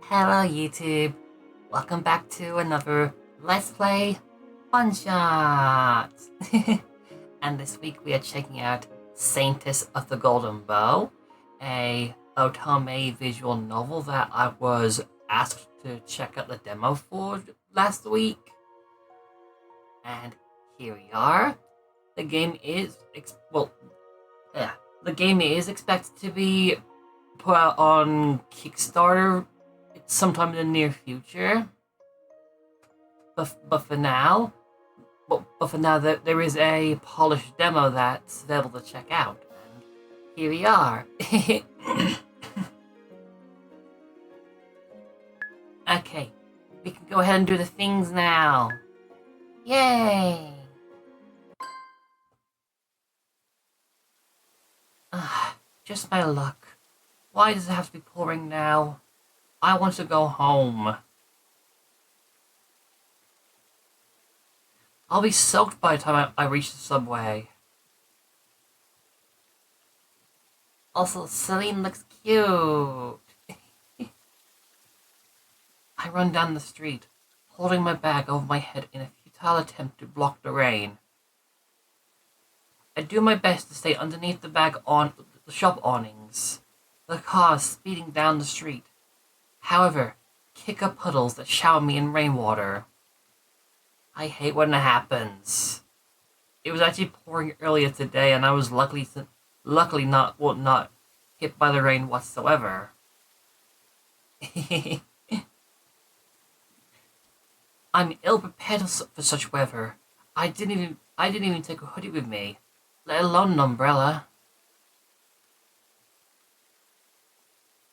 Hello YouTube, welcome back to another Let's Play One Shot! And this week we are checking out Saintess of the Golden Bow, a otome visual novel that I was asked to check out the demo for last week. And here we are. The game is, the game is expected to be put out on Kickstarter sometime in the near future. But for now, there is a polished demo that's available to check out, and here we are. Okay, we can go ahead and do the things now. Yay! Just my luck. Why does it have to be pouring now? I want to go home. I'll be soaked by the time I reach the subway. Also, Celine looks cute. I run down the street, holding my bag over my head in a futile attempt to block the rain. I do my best to stay underneath the bag on the shop awnings. The cars speeding down the street. However, kick up puddles that shower me in rainwater. I hate when it happens. It was actually pouring earlier today, and I was luckily not hit by the rain whatsoever. I'm ill prepared for such weather. I didn't even take a hoodie with me, let alone an umbrella.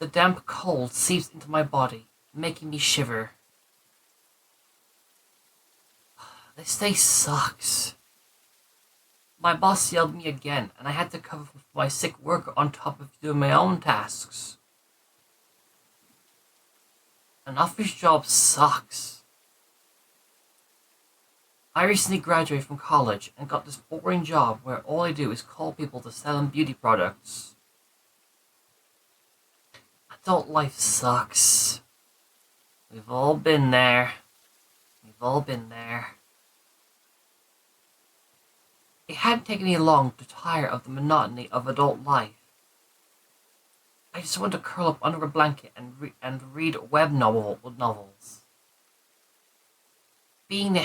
The damp cold seeps into my body, making me shiver. This day sucks. My boss yelled at me again, and I had to cover for my sick work on top of doing my own tasks. An office job sucks. I recently graduated from college and got this boring job where all I do is call people to sell them beauty products. Adult life sucks. We've all been there. It hadn't taken me long to tire of the monotony of adult life. I just want to curl up under a blanket and read web novels. Being the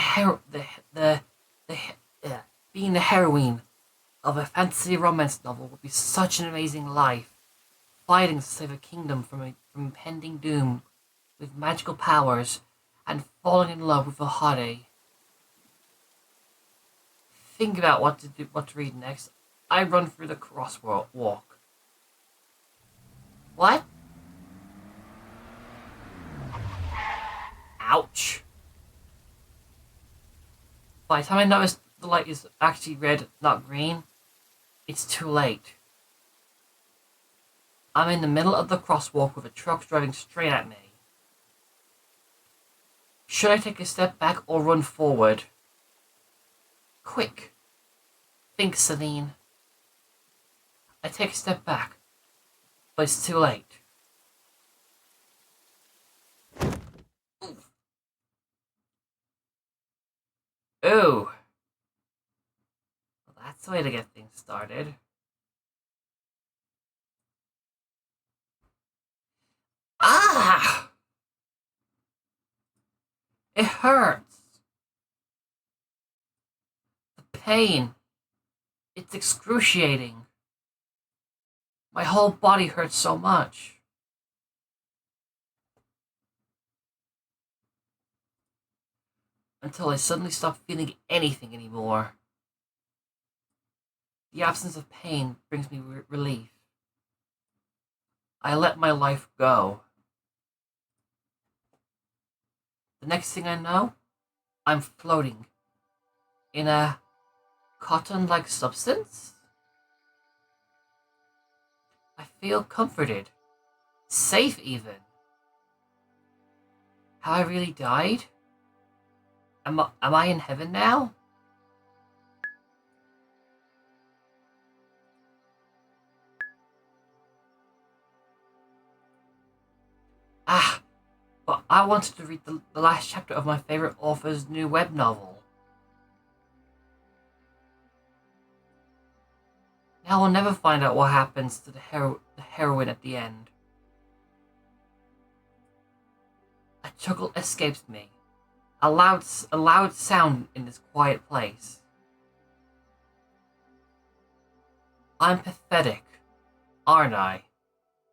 heroine of a fantasy romance novel would be such an amazing life. Fighting to save a kingdom from impending doom, with magical powers, and falling in love with a hottie. Think about what to read next. I run through the crosswalk. What? Ouch. By the time I notice the light is actually red, not green, it's too late. I'm in the middle of the crosswalk with a truck driving straight at me. Should I take a step back or run forward? Quick. Think, Celine. I take a step back, but it's too late. Ooh. Well, that's the way to get things started. Ah! It hurts. The pain. It's excruciating. My whole body hurts so much. Until I suddenly stop feeling anything anymore. The absence of pain brings me relief. I let my life go. The next thing I know, I'm floating in a cotton-like substance. I feel comforted, safe even. Have I really died? Am I in heaven now? Ah, I wanted to read the last chapter of my favorite author's new web novel. Now we'll never find out what happens to the heroine at the end. A chuckle escapes me. A loud sound in this quiet place. I'm pathetic, aren't I?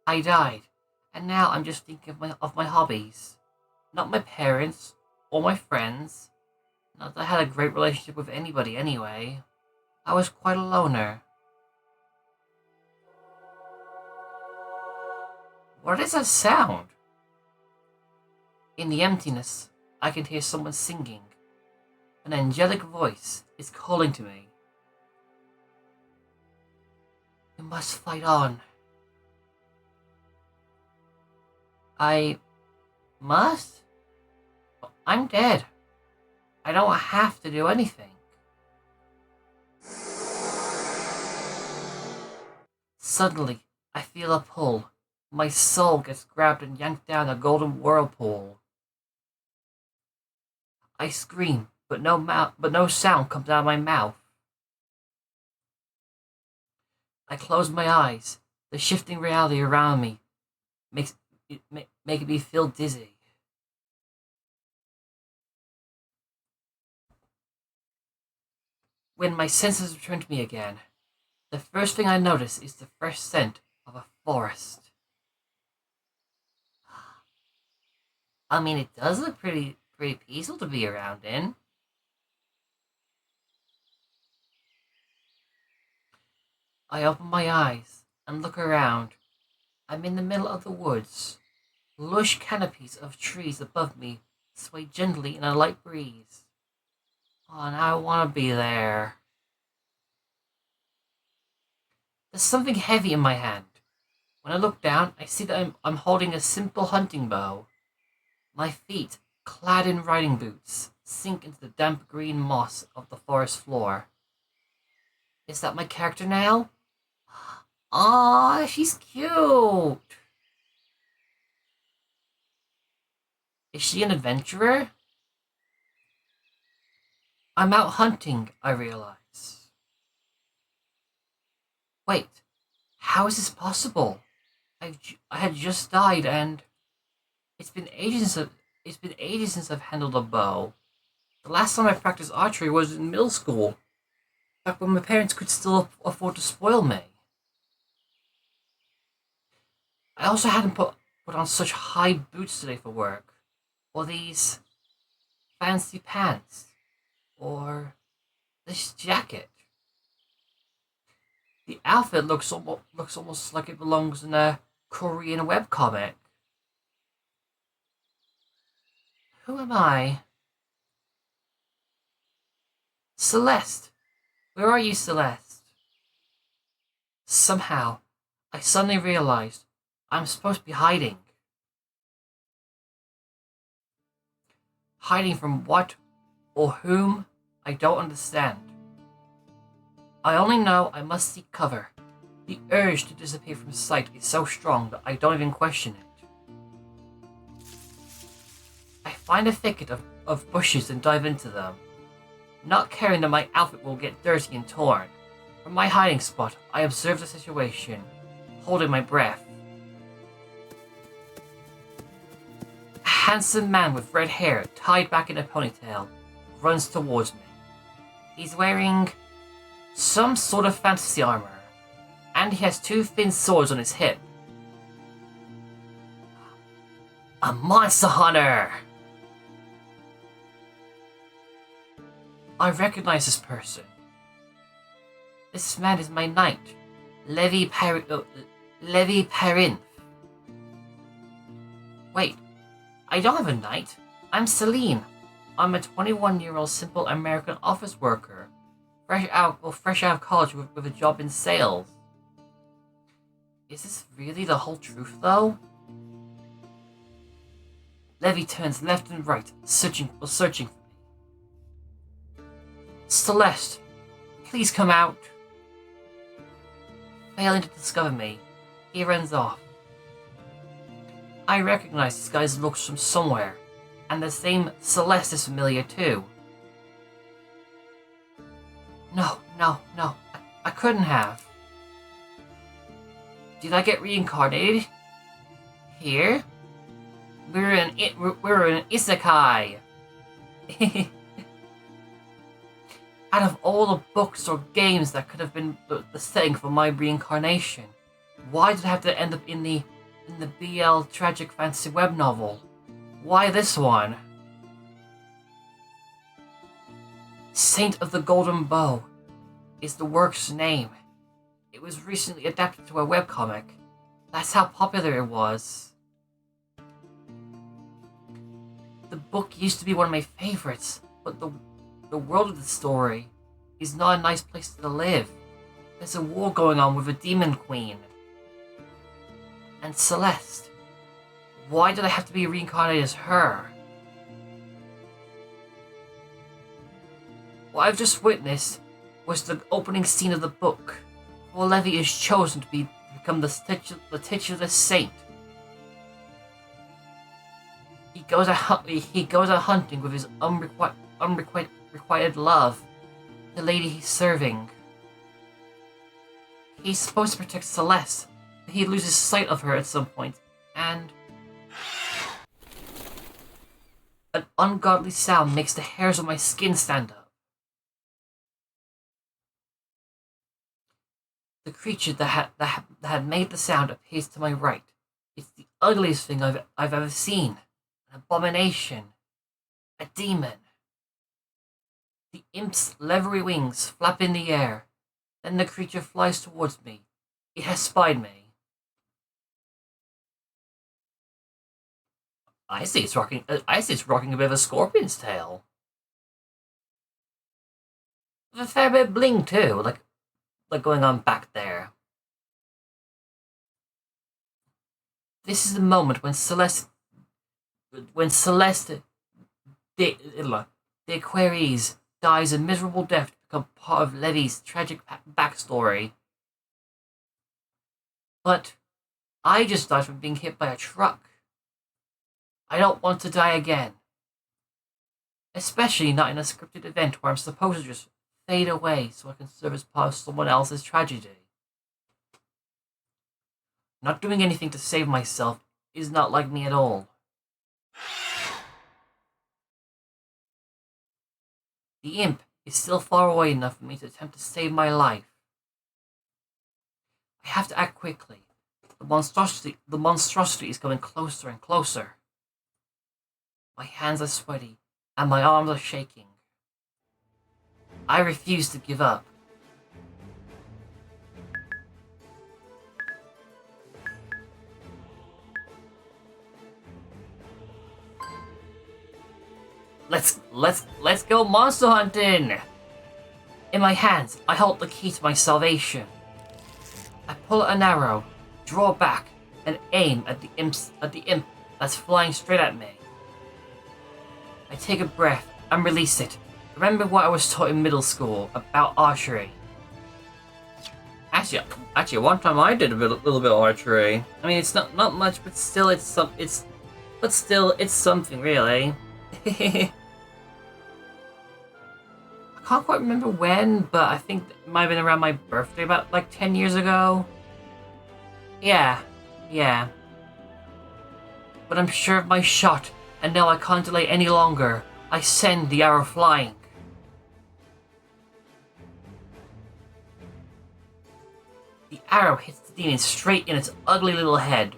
I died, and now I'm just thinking of my hobbies. Not my parents, or my friends. Not that I had a great relationship with anybody anyway. I was quite a loner. What is that sound? In the emptiness, I can hear someone singing. An angelic voice is calling to me. You must fight on. I must? I'm dead. I don't have to do anything. Suddenly, I feel a pull. My soul gets grabbed and yanked down a golden whirlpool. I scream, but no sound comes out of my mouth. I close my eyes. The shifting reality around me making me feel dizzy. When my senses return to me again, the first thing I notice is the fresh scent of a forest. I mean, it does look pretty peaceful to be around in. I open my eyes and look around. I'm in the middle of the woods. Lush canopies of trees above me sway gently in a light breeze. Oh, now I want to be there. There's something heavy in my hand. When I look down, I see that I'm holding a simple hunting bow. My feet, clad in riding boots, sink into the damp green moss of the forest floor. Is that my character now? Aw, she's cute! Is she an adventurer? I'm out hunting, I realize. Wait, how is this possible? I had just died and it's been ages since I've handled a bow. The last time I practiced archery was in middle school, back when my parents could still afford to spoil me. I also hadn't put on such high boots today for work, or these fancy pants, or this jacket. The outfit looks almost like it belongs in a Korean webcomic. Who am I? Celeste! Where are you, Celeste? Somehow, I suddenly realized I'm supposed to be hiding. Hiding from what or whom I don't understand. I only know I must seek cover. The urge to disappear from sight is so strong that I don't even question it. I find a thicket of bushes and dive into them, not caring that my outfit will get dirty and torn. From my hiding spot, I observe the situation, holding my breath. A handsome man with red hair tied back in a ponytail runs towards me. He's wearing some sort of fantasy armor, and he has two thin swords on his hip. A monster hunter! I recognize this person. This man is my knight, Levi Perrin. Wait, I don't have a knight. I'm Celine. I'm a 21-year-old simple American office worker, fresh out of college with a job in sales. Is this really the whole truth, though? Levi turns left and right, searching for me. Celeste, please come out. Failing to discover me, he runs off. I recognize this guy's looks from somewhere, and the same Celeste is familiar too. No, I couldn't have. Did I get reincarnated? Here? We're in Isekai. Out of all the books or games that could have been the setting for my reincarnation, why did I have to end up in the BL tragic fantasy web novel? Why this one? Saint of the Golden Bow is the work's name. It was recently adapted to a webcomic. That's how popular it was. The book used to be one of my favorites, but the world of the story is not a nice place to live. There's a war going on with a demon queen. And Celeste. Why did I have to be reincarnated as her? What I've just witnessed was the opening scene of the book, where Levi is chosen to become the titular saint. He goes out hunting with his unrequited love, the lady he's serving. He's supposed to protect Celeste, but he loses sight of her at some point, and an ungodly sound makes the hairs on my skin stand up. The creature that had made the sound appears to my right. It's the ugliest thing I've ever seen. An abomination. A demon. The imp's leathery wings flap in the air. Then the creature flies towards me. It has spied me. I see it's rocking a bit of a scorpion's tail. With a fair bit of bling too, like going on back there. This is the moment when Celeste the Aquaries dies a miserable death to become part of Levi's tragic backstory. But I just died from being hit by a truck. I don't want to die again. Especially not in a scripted event where I'm supposed to just fade away so I can serve as part of someone else's tragedy. Not doing anything to save myself is not like me at all. The imp is still far away enough for me to attempt to save my life. I have to act quickly. The monstrosity is coming closer and closer. My hands are sweaty and my arms are shaking. I refuse to give up. Let's go monster hunting! In my hands, I hold the key to my salvation. I pull an arrow, draw back, and aim at the imp that's flying straight at me. I take a breath and release it. Remember what I was taught in middle school about archery. Actually, one time I did a little bit of archery. I mean, it's not much, but still, it's something, really. I can't quite remember when, but I think it might have been around my birthday, about like 10 years ago. Yeah. But I'm sure of my shot, and now I can't delay any longer. I send the arrow flying. The arrow hits the demon straight in its ugly little head.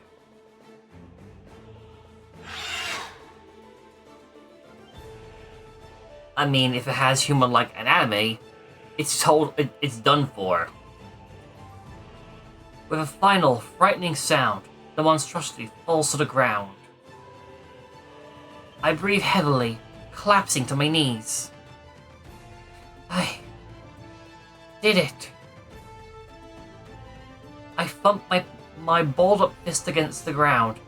I mean, if it has human-like anatomy, it's done for. With a final, frightening sound, the monstrosity falls to the ground. I breathe heavily, collapsing to my knees. I did it. I thump my balled-up fist against the ground,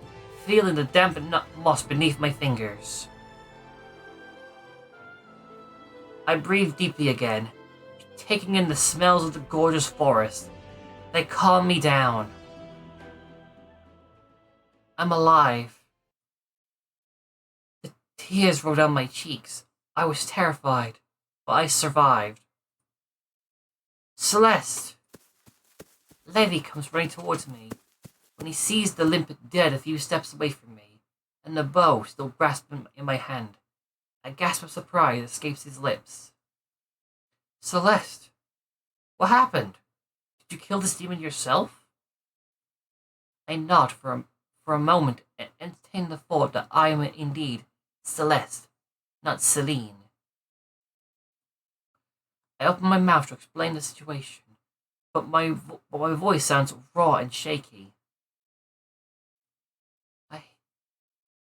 feeling the damp moss beneath my fingers. I breathe deeply again, taking in the smells of the gorgeous forest. They calm me down. I'm alive. The tears rolled down my cheeks. I was terrified, but I survived. Celeste! Levi comes running towards me. When he sees the limp dead a few steps away from me, and the bow still grasped in my hand, a gasp of surprise escapes his lips. Celeste! What happened? Did you kill this demon yourself? I nod for a moment and entertain the thought that I am indeed Celeste, not Celine. I open my mouth to explain the situation, but my voice sounds raw and shaky. I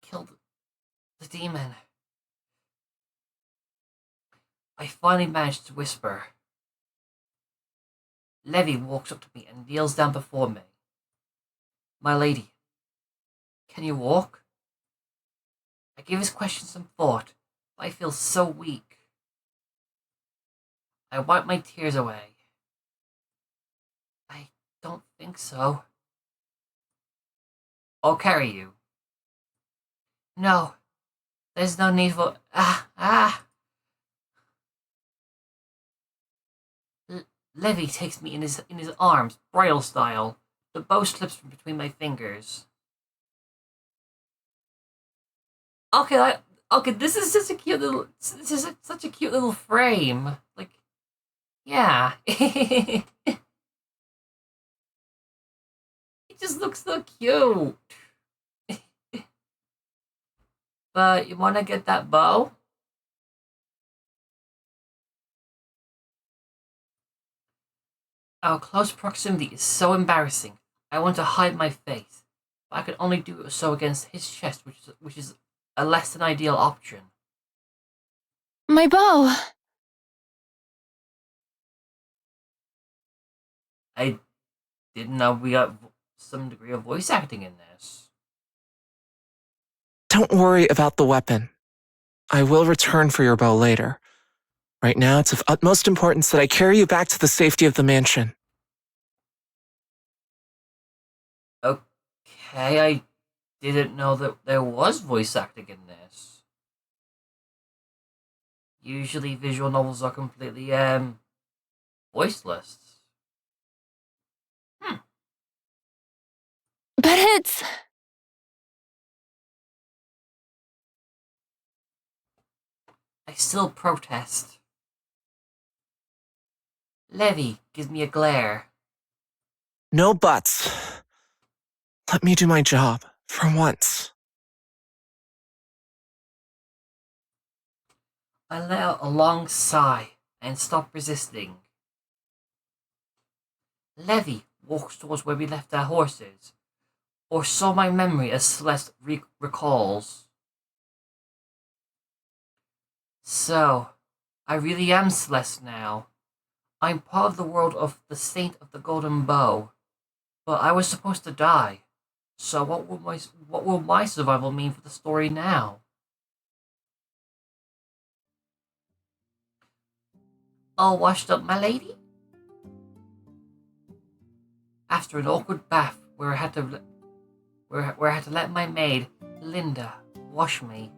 killed the demon. I finally managed to whisper. Levi walks up to me and kneels down before me. My lady, can you walk? I give his question some thought, but I feel so weak. I wipe my tears away. I don't think so. I'll carry you. No, there's no need for... Levi takes me in his arms, bridal style. The bow slips from between my fingers. Okay, this is just a cute little... This is such a cute little frame. Like, yeah. It just looks so cute. But you want to get that bow? Our close proximity is so embarrassing. I want to hide my face, but I can only do so against his chest, which is a less than ideal option. My bow! I didn't know we got some degree of voice acting in this. Don't worry about the weapon. I will return for your bow later. Right now, it's of utmost importance that I carry you back to the safety of the mansion. Okay, I didn't know that there was voice acting in this. Usually visual novels are completely, voiceless. But it's... I still protest. Levi gives me a glare. No buts. Let me do my job, for once. I let out a long sigh and stop resisting. Levi walks towards where we left our horses, or so my memory as Celeste recalls. So, I really am Celeste now. I'm part of the world of the Saint of the Golden Bow, but I was supposed to die. So what will my survival mean for the story now? All washed up, my lady? After an awkward bath where I had to let my maid, Linda, wash me,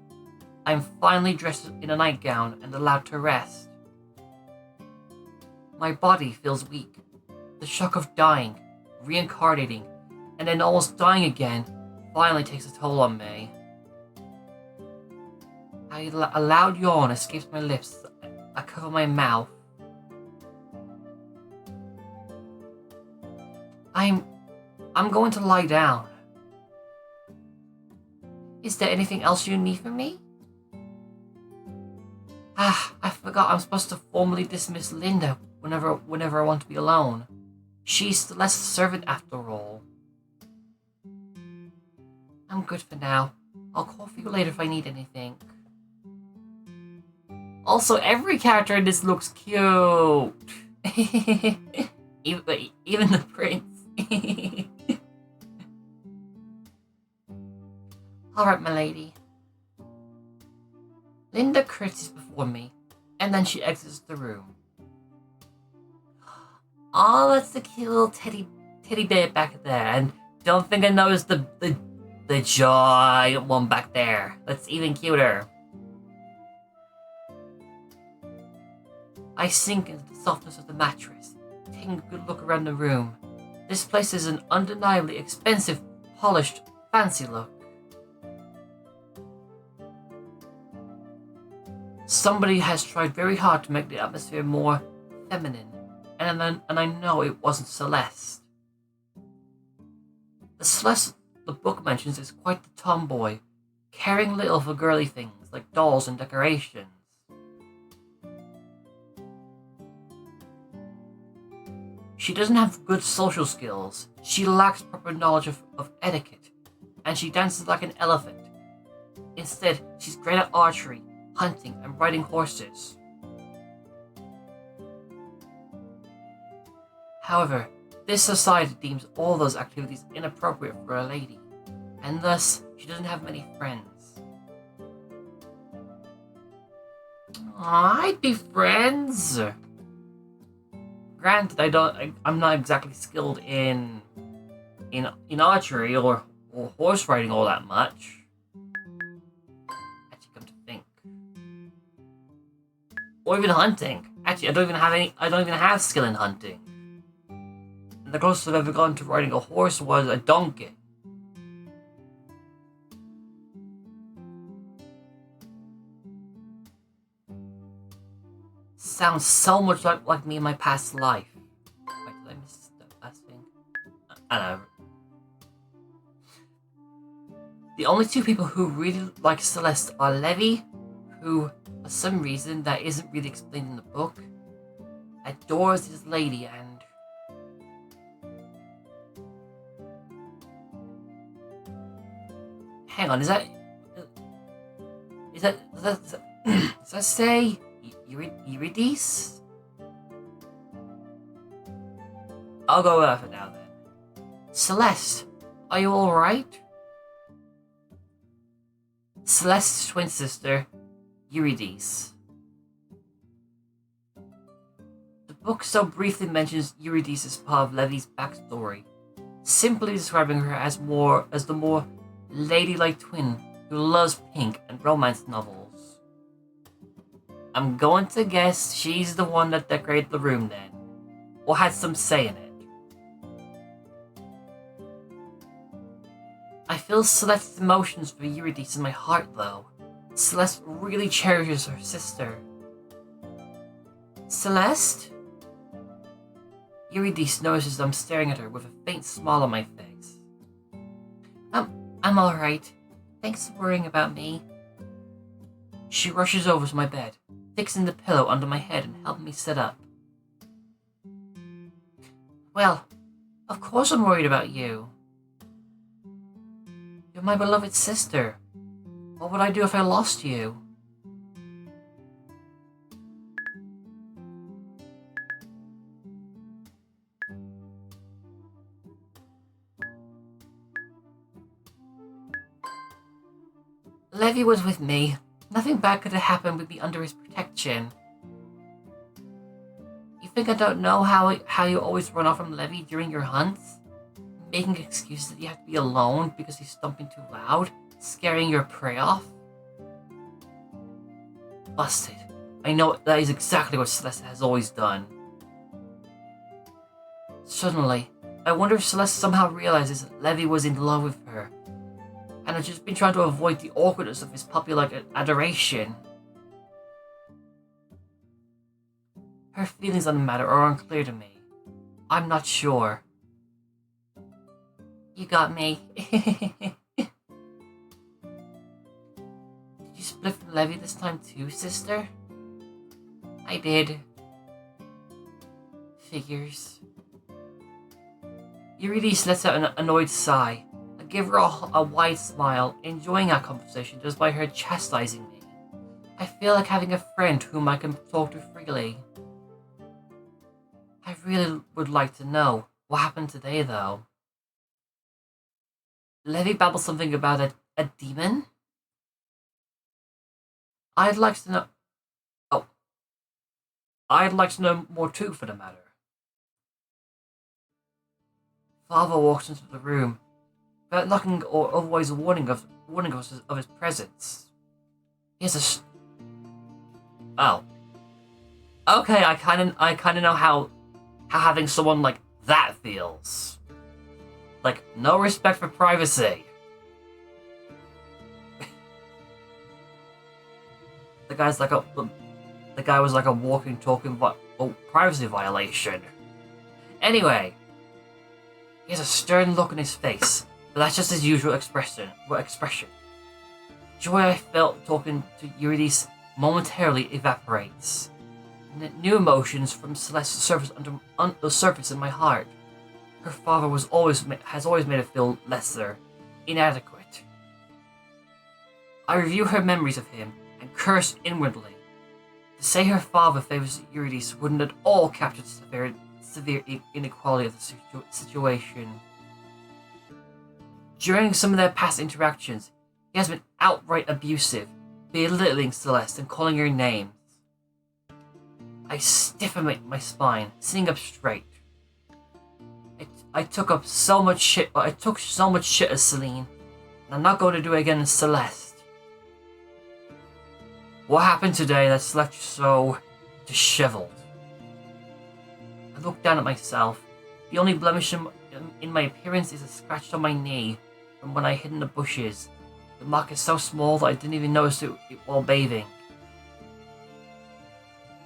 I'm finally dressed in a nightgown and allowed to rest. My body feels weak. The shock of dying, reincarnating, and then almost dying again finally takes a toll on me. A loud yawn escapes my lips. I cover my mouth. I'm going to lie down. Is there anything else you need from me? I forgot I'm supposed to formally dismiss Linda whenever I want to be alone. She's the less servant after all. I'm good for now. I'll call for you later if I need anything. Also, every character in this looks cute. even the prince. Alright, my lady. Linda curtsies before me, and then she exits the room. Oh, that's the cute little teddy bear back there, and don't think I noticed the The giant one back there. That's even cuter. I sink into the softness of the mattress, taking a good look around the room. This place is an undeniably expensive, polished, fancy look. Somebody has tried very hard to make the atmosphere more feminine, and I know it wasn't Celeste. The Celeste the book mentions is quite the tomboy, caring little for girly things like dolls and decorations. She doesn't have good social skills, she lacks proper knowledge of etiquette, and she dances like an elephant. Instead, she's great at archery, hunting, and riding horses. However, this society deems all those activities inappropriate for a lady, and thus she doesn't have many friends. I'd be friends. Granted, I'm not exactly skilled in archery or horse riding all that much. Actually, come to think, or even hunting. Actually, I don't even have skill in hunting. And the closest I've ever gone to riding a horse was a donkey. Sounds so much like me in my past life. Wait, did I miss the last thing? I don't know. The only two people who really like Celeste are Levy, who, for some reason that isn't really explained in the book, adores his lady, and hang on, does that say Eurydice? I'll go with it now then. Celeste, are you alright? Celeste's twin sister, Eurydice. The book so briefly mentions Eurydice as part of Levy's backstory, simply describing her as the more ladylike twin who loves pink and romance novels. I'm going to guess she's the one that decorated the room then, or had some say in it. I feel Celeste's emotions for Eurydice in my heart though. Celeste really cherishes her sister. Celeste? Eurydice notices I'm staring at her with a faint smile on my face. I'm alright. Thanks for worrying about me. She rushes over to my bed, fixing the pillow under my head and helping me sit up. Well, of course I'm worried about you. You're my beloved sister. What would I do if I lost you? Levy was with me. Nothing bad could have happened with me under his protection. You think I don't know how you always run off from Levy during your hunts? Making excuses that you have to be alone because he's stomping too loud, scaring your prey off? Busted. I know that is exactly what Celeste has always done. Suddenly, I wonder if Celeste somehow realizes that Levy was in love with her, and has just been trying to avoid the awkwardness of his puppy-like adoration. Her feelings on the matter are unclear to me. I'm not sure. You got me. Did you split from Levy this time too, sister? I did. Figures. Eurydice lets out an annoyed sigh. I give her a wide smile, enjoying our conversation despite her chastising me. I feel like having a friend whom I can talk to freely. I really would like to know what happened today, though. Levy babbled something about a demon? I'd like to know... Oh. I'd like to know more too, for the matter. Father walks into the room. without knocking or otherwise warning us of his presence. He has oh. Okay, I kinda know how having someone like that feels. Like, no respect for privacy. The guy was like a walking, talking privacy violation. Anyway, he has a stern look on his face, but that's just his usual expression. Joy I felt talking to Eurydice momentarily evaporates. New emotions from Celeste surface in my heart. Her father has always made her feel lesser, inadequate. I review her memories of him and curse inwardly. To say her father favors Eurydice wouldn't at all capture the severe inequality of the situation. During some of their past interactions, he has been outright abusive, belittling Celeste and calling her names. I stiffen my spine, sitting up straight. I took so much shit as Celine, and I'm not going to do it again as Celeste. What happened today that's left you so disheveled? I look down at myself. The only blemish in my appearance is a scratch on my knee from when I hid in the bushes. The mark is so small that I didn't even notice it while bathing.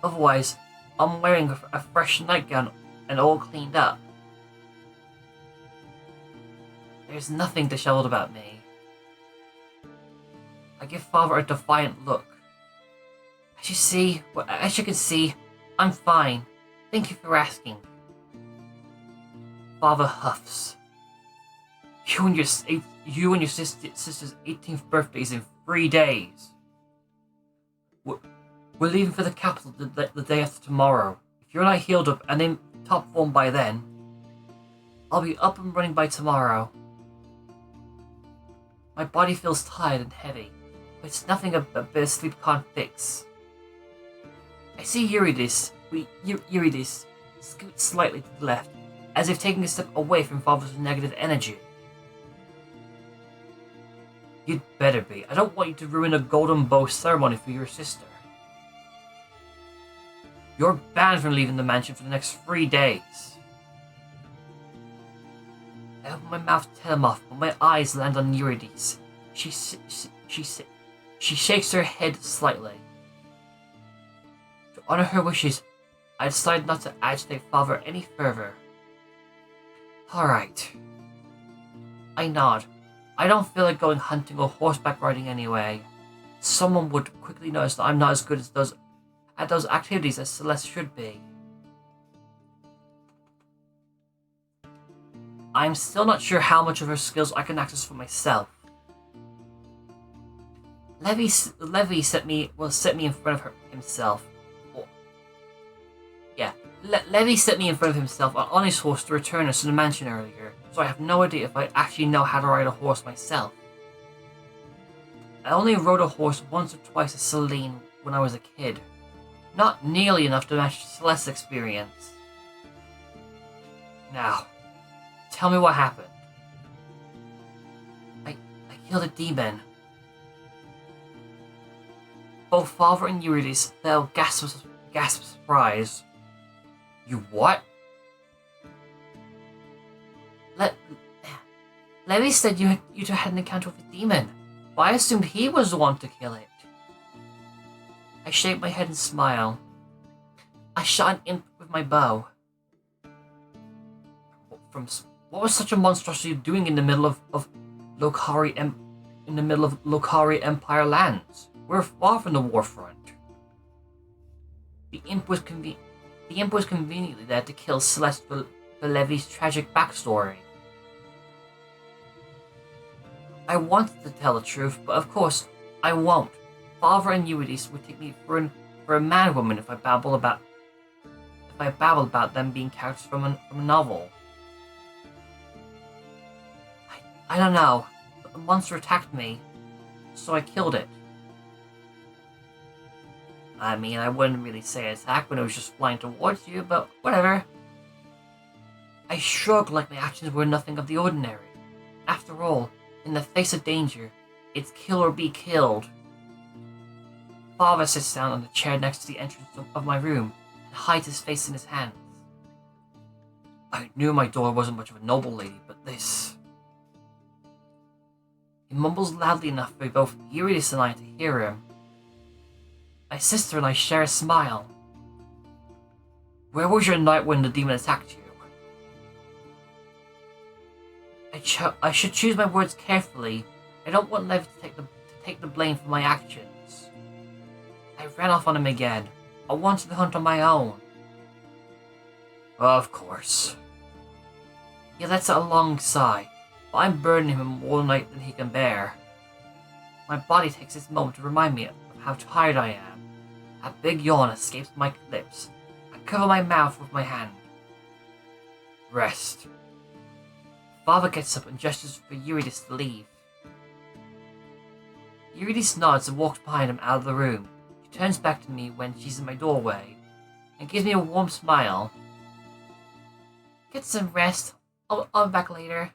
Otherwise, I'm wearing a fresh nightgown and all cleaned up. There's nothing disheveled about me. I give Father a defiant look. As you can see, I'm fine. Thank you for asking. Father huffs. You and your sister's 18th birthday is in 3 days. We're leaving for the capital the day after tomorrow. If you're not healed up and in top form by then, I'll be up and running by tomorrow. My body feels tired and heavy, but it's nothing a bit of sleep can't fix. I see Eurydice scoot slightly to the left, as if taking a step away from Father's negative energy. You'd better be. I don't want you to ruin a golden bow ceremony for your sister. You're banned from leaving the mansion for the next 3 days. I open my mouth to tell him off, but my eyes land on Eurydice. She shakes her head slightly. To honor her wishes, I decide not to agitate Father any further. Alright. I nod. I don't feel like going hunting or horseback riding anyway. Someone would quickly notice that I'm not as good at those activities as Celeste should be. I'm still not sure how much of her skills I can access for myself. Levi set me in front of himself. Levi set me in front of himself on his horse to return us to the mansion earlier, so I have no idea if I actually know how to ride a horse myself. I only rode a horse once or twice as Celine when I was a kid. Not nearly enough to match Celeste's experience. Now, tell me what happened. I killed a demon. Both Father and Eurydice fell gasp of surprise. You what? Levi said you two had an encounter with a demon, but I assumed he was the one to kill it. I shake my head and smile. I shot an imp with my bow. What was such a monstrosity doing in the middle of Lokari Empire lands? We're far from the warfront. The imp was conveniently there to kill Celeste for Levi's tragic backstory. I wanted to tell the truth, but of course I won't. Father and Eurydice would take me for a man-woman if I babble about them being characters from a novel. I don't know. The monster attacked me, so I killed it. I mean, I wouldn't really say attack when it was just flying towards you, but whatever. I shrugged like my actions were nothing of the ordinary. After all, in the face of danger, it's kill or be killed. Father sits down on the chair next to the entrance of my room and hides his face in his hands. I knew my daughter wasn't much of a noble lady, but this... He mumbles loudly enough for both Eurydice and I to hear him. My sister and I share a smile. Where was your night when the demon attacked you? I should choose my words carefully. I don't want Lev to take the blame for my actions. I ran off on him again. I wanted to hunt on my own. Of course. He lets out a long sigh, but I'm burdening him more night than he can bear. My body takes this moment to remind me of how tired I am. A big yawn escapes my lips. I cover my mouth with my hand. Rest. Father gets up and gestures for Eurydice to leave. Eurydice nods and walks behind him out of the room. She turns back to me when she's in my doorway and gives me a warm smile. Get some rest. I'll be back later.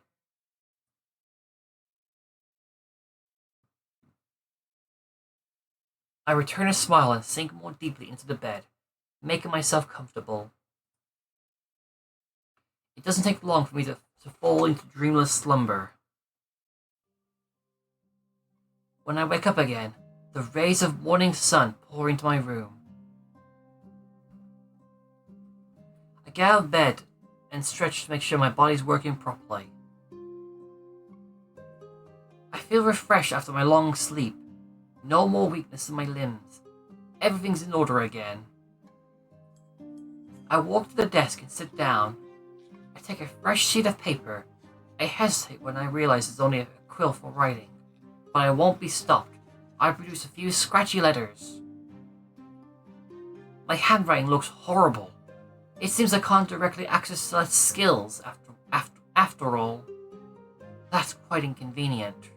I return a smile and sink more deeply into the bed, making myself comfortable. It doesn't take long for me to fall into dreamless slumber. When I wake up again, the rays of morning sun pour into my room. I get out of bed and stretch to make sure my body's working properly. I feel refreshed after my long sleep. No more weakness in my limbs. Everything's in order again. I walk to the desk and sit down. I take a fresh sheet of paper. I hesitate when I realize it's only a quill for writing, but I won't be stopped. I produce a few scratchy letters. My handwriting looks horrible. It seems I can't directly access Celeste's skills after all. That's quite inconvenient.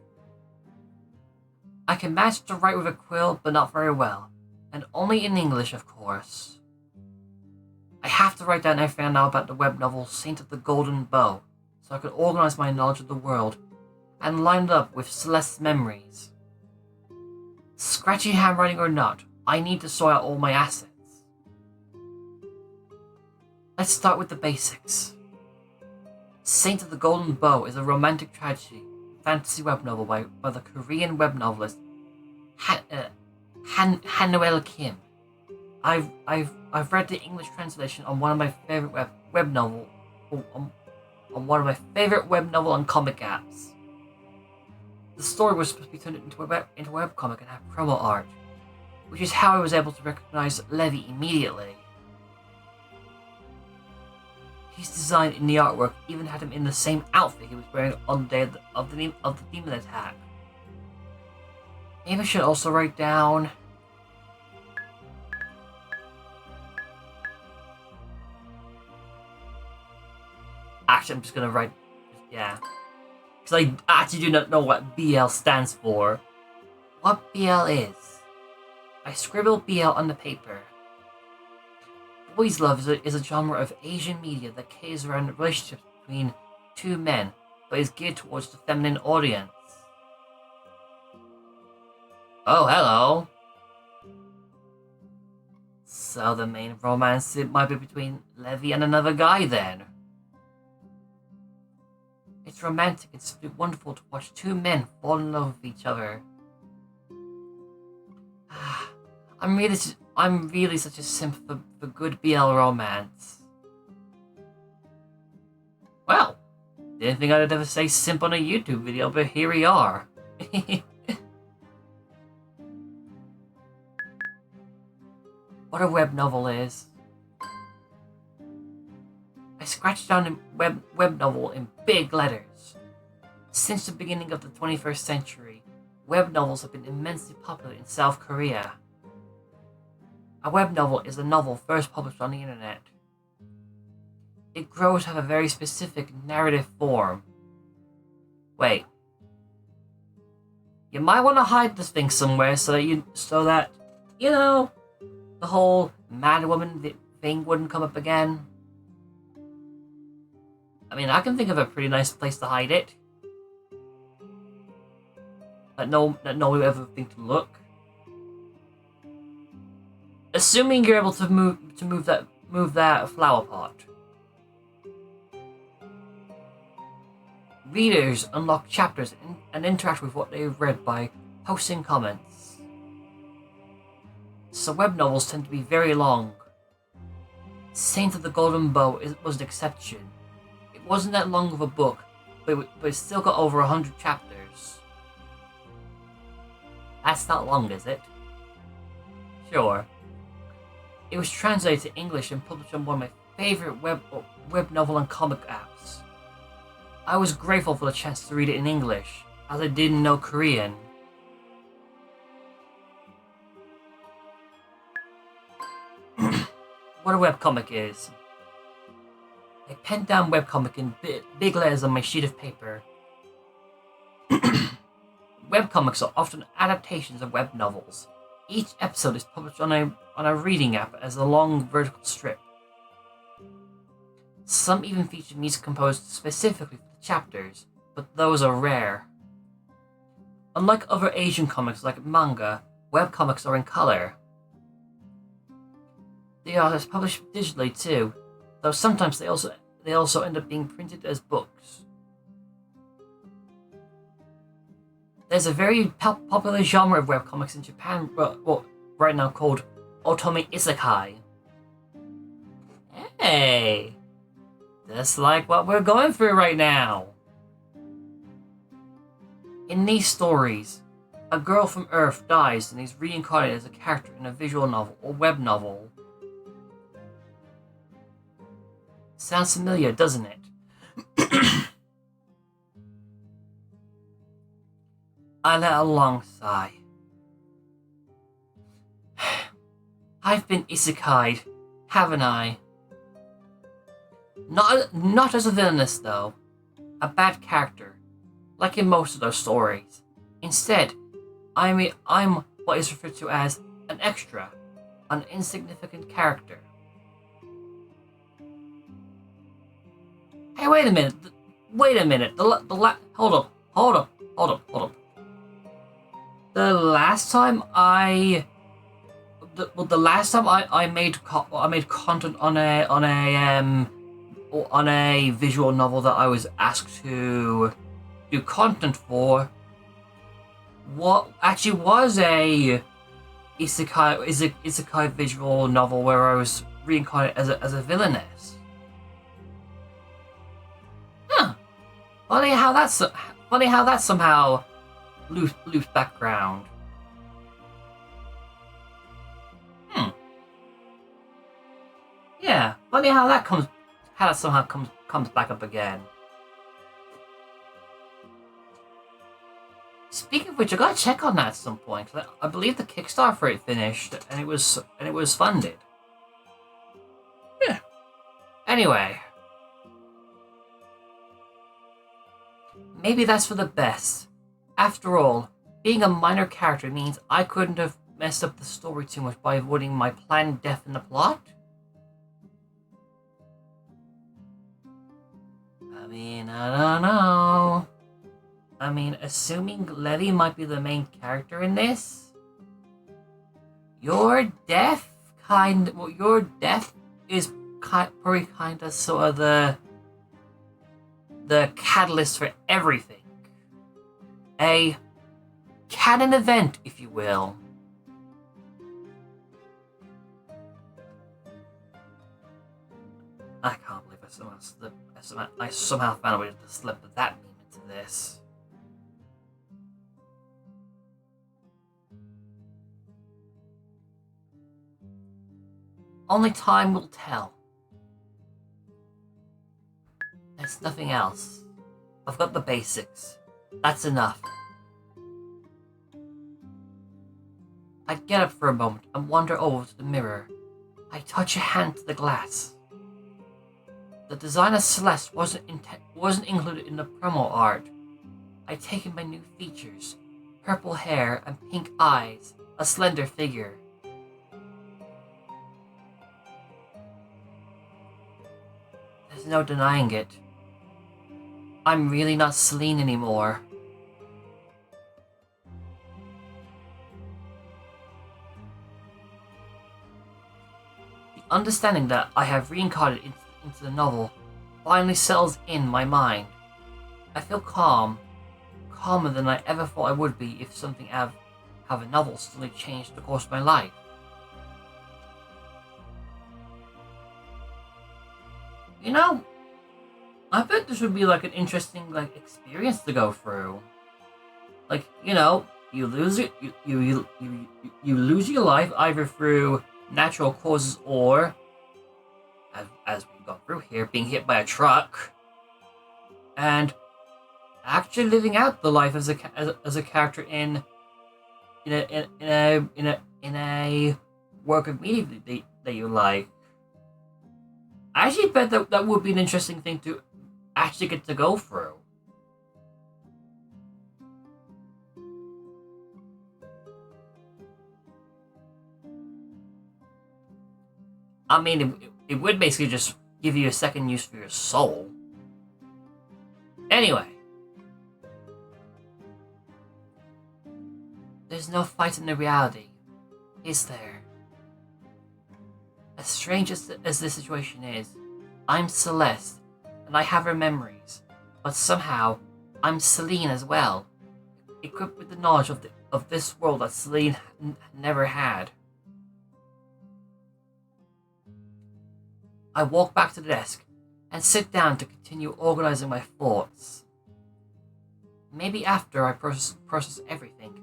I can manage to write with a quill, but not very well, and only in English, of course. I have to write down everything I know about the web novel Saint of the Golden Bow, so I can organize my knowledge of the world and line it up with Celeste's memories. Scratchy handwriting or not, I need to sort out all my assets. Let's start with the basics. Saint of the Golden Bow is a romantic tragedy fantasy web novel by the Korean web novelist Hanuel Kim. I've read the English translation on one of my favorite web novel on one of my favorite web novel and comic apps. The story was supposed to be turned into a webcomic and have promo art, which is how I was able to recognize Levi immediately. His design in the artwork even had him in the same outfit he was wearing on the day of the demon attack. Maybe I should also write down... Actually, I'm just gonna write... Yeah. Because I actually do not know what BL stands for. What BL is? I scribble BL on the paper. Boys' love is a genre of Asian media that caters around relationships between two men, but is geared towards the feminine audience. Oh, hello. So the main romance it might be between Levi and another guy then. It's romantic and simply wonderful to watch two men fall in love with each other. I'm really such a simp for good BL romance. Well, didn't think I'd ever say simp on a YouTube video, but here we are. What a web novel is. I scratched down a web novel in big letters. Since the beginning of the 21st century, web novels have been immensely popular in South Korea. A web novel is a novel first published on the internet. It grows to have a very specific narrative form. Wait. You might want to hide this thing somewhere so that you know, the whole mad woman thing wouldn't come up again. I mean, I can think of a pretty nice place to hide it. that no one would ever think to look. Assuming you're able to move that flower pot. Readers unlock chapters and interact with what they've read by posting comments. So web novels tend to be very long. Saint of the Golden Bow was an exception. It wasn't that long of a book, but it still got over 100 chapters. That's not long, is it? Sure. It was translated to English and published on one of my favorite web novel and comic apps. I was grateful for the chance to read it in English, as I didn't know Korean. What a webcomic is. I penned down webcomic in big letters on my sheet of paper. Webcomics are often adaptations of web novels. Each episode is published on a reading app as a long vertical strip. Some even feature music composed specifically for the chapters, but those are rare. Unlike other Asian comics like manga, webcomics are in color. They are published digitally too, though sometimes they also end up being printed as books. There's a very popular genre of webcomics in Japan right now called Otome Isekai. Hey! Just like what we're going through right now. In these stories, a girl from Earth dies and is reincarnated as a character in a visual novel or web novel. Sounds familiar, doesn't it? I let a long sigh. I've been isekai'd, haven't I? Not as a villainess, though. A bad character, like in most of those stories. Instead, I'm what is referred to as an extra, an insignificant character. Hey, wait a minute. Hold up. The last time I made content on a visual novel that I was asked to do content for, what actually was a isekai visual novel where I was reincarnated as a villainess. Huh. Funny how that's somehow loose background. Yeah, funny how that somehow comes back up again. Speaking of which, I gotta check on that at some point. I believe the Kickstarter for it finished and it was funded. Yeah. Anyway. Maybe that's for the best. After all, being a minor character means I couldn't have messed up the story too much by avoiding my planned death in the plot. I mean, I don't know. Assuming Letty might be the main character in this, your death is probably kind of sort of the catalyst for everything. A canon event, if you will. I can't believe I somehow found a way to slip that meme into this. Only time will tell. There's nothing else. I've got the basics. That's enough. I get up for a moment and wander over to the mirror. I touch a hand to the glass. The design of Celeste wasn't included in the promo art. I take in my new features: purple hair and pink eyes, a slender figure. There's no denying it. I'm really not Celine anymore. Understanding that I have reincarnated into the novel finally settles in my mind. I feel calm, calmer than I ever thought I would be if something out of a novel suddenly changed the course of my life. You know, I bet this would be like an interesting experience to go through. Like, you lose it, you lose your life either through natural causes or, as we've gone through here, being hit by a truck, and actually living out the life as a character in a work of media that you like. I actually bet that would be an interesting thing to actually get to go through. I mean, it would basically just give you a second use for your soul. Anyway. There's no fight in the reality, is there? As strange as this situation is, I'm Celeste, and I have her memories, but somehow, I'm Celine as well, equipped with the knowledge of this world that Celine never had. I walk back to the desk, and sit down to continue organizing my thoughts. Maybe after I process everything,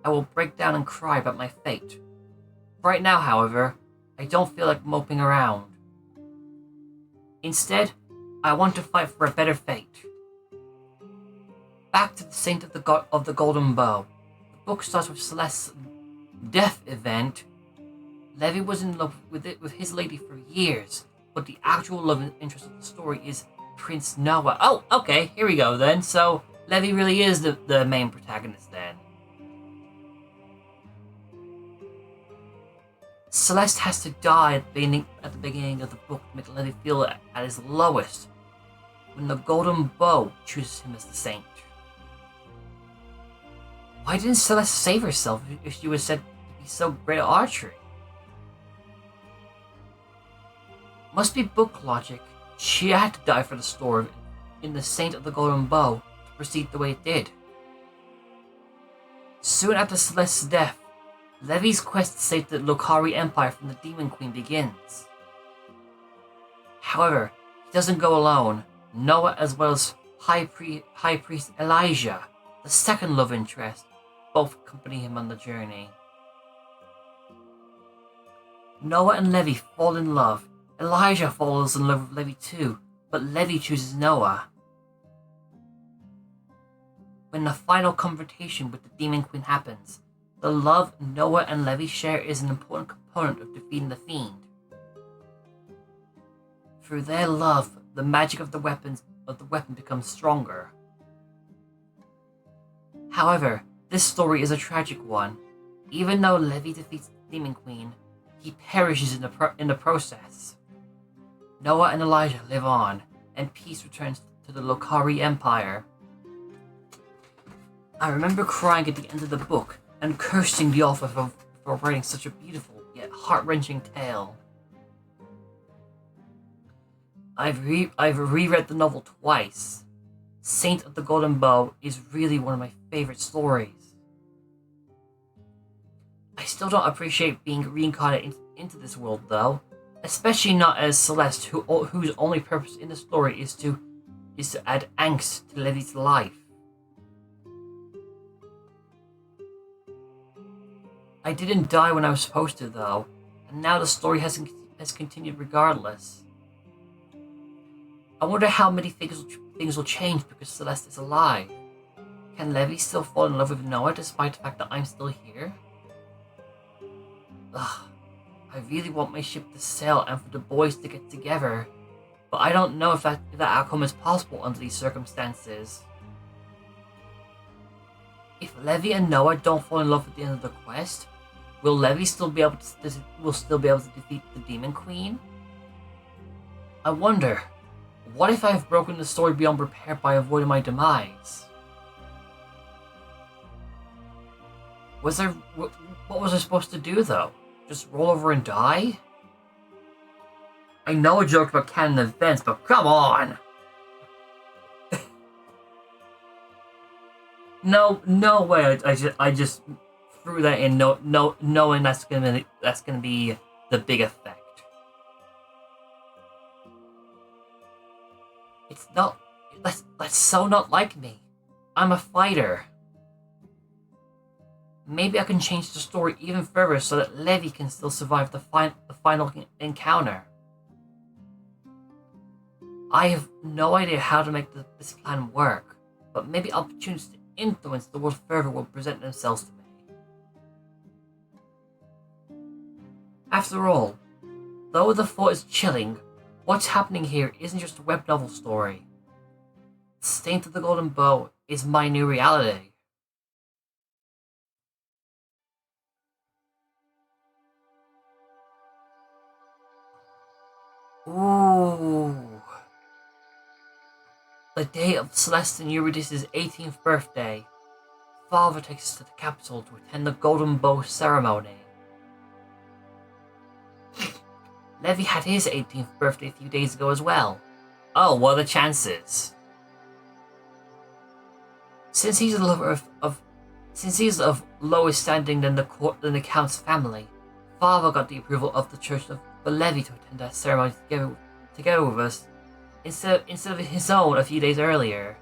I will break down and cry about my fate. Right now, however, I don't feel like moping around. Instead, I want to fight for a better fate. Back to the Saint of the Golden Bow. The book starts with Celeste's death event. Levi was in love with his lady for years, but the actual love interest of the story is Prince Noah. Oh, okay, here we go then. So, Levi really is the main protagonist then. Celeste has to die at the beginning of the book to make Levi feel at his lowest, when the Golden Bow chooses him as the saint. Why didn't Celeste save herself if she was said to be so great at archery? Must be book logic. She had to die for the story in the Saint of the Golden Bow to proceed the way it did. Soon after Celeste's death, Levi's quest to save the Lokari Empire from the Demon Queen begins. However, he doesn't go alone. Noah, as well as High Priest Elijah, the second love interest, both accompany him on the journey. Noah and Levi fall in love. Elijah falls in love with Levi too, but Levi chooses Noah. When the final confrontation with the Demon Queen happens, the love Noah and Levi share is an important component of defeating the Fiend. Through their love, the magic of the weapon becomes stronger. However, this story is a tragic one. Even though Levi defeats the Demon Queen, he perishes in the process. Noah and Elijah live on, and peace returns to the Lokari Empire. I remember crying at the end of the book and cursing the author for writing such a beautiful yet heart-wrenching tale. I've reread the novel twice. Saint of the Golden Bow is really one of my favorite stories. I still don't appreciate being reincarnated into this world though, especially not as Celeste, whose only purpose in the story is to add angst to Levi's life. I didn't die when I was supposed to though, and now the story has continued regardless. I wonder how many things will change because Celeste is alive. Can Levi still fall in love with Noah despite the fact that I'm still here? Ugh, I really want my ship to sail and for the boys to get together, but I don't know if that outcome is possible under these circumstances. If Levi and Noah don't fall in love at the end of the quest, will Levi still be able to defeat the Demon Queen? I wonder, what if I have broken the story beyond repair by avoiding my demise? What was I supposed to do though? Just roll over and die? I know a joke about canon events, but come on! No way. I just threw that in, knowing that's gonna be the big effect. It's not. That's so not like me. I'm a fighter. Maybe I can change the story even further so that Levi can still survive the final encounter. I have no idea how to make this plan work, but maybe opportunities to influence the world further will present themselves to me. After all, though the thought is chilling, what's happening here isn't just a web novel story. Saint of the Golden Bow is my new reality. Ooh. The day of Celeste and Eurydice's 18th birthday, Father takes us to the capital to attend the Golden Bow ceremony. Levi had his 18th birthday a few days ago as well. Oh, what are the chances? Since he's a lover since he's of lower standing than the Count's family, Father got the approval of the Church for Levi to attend that ceremony together with us, instead of his own a few days earlier.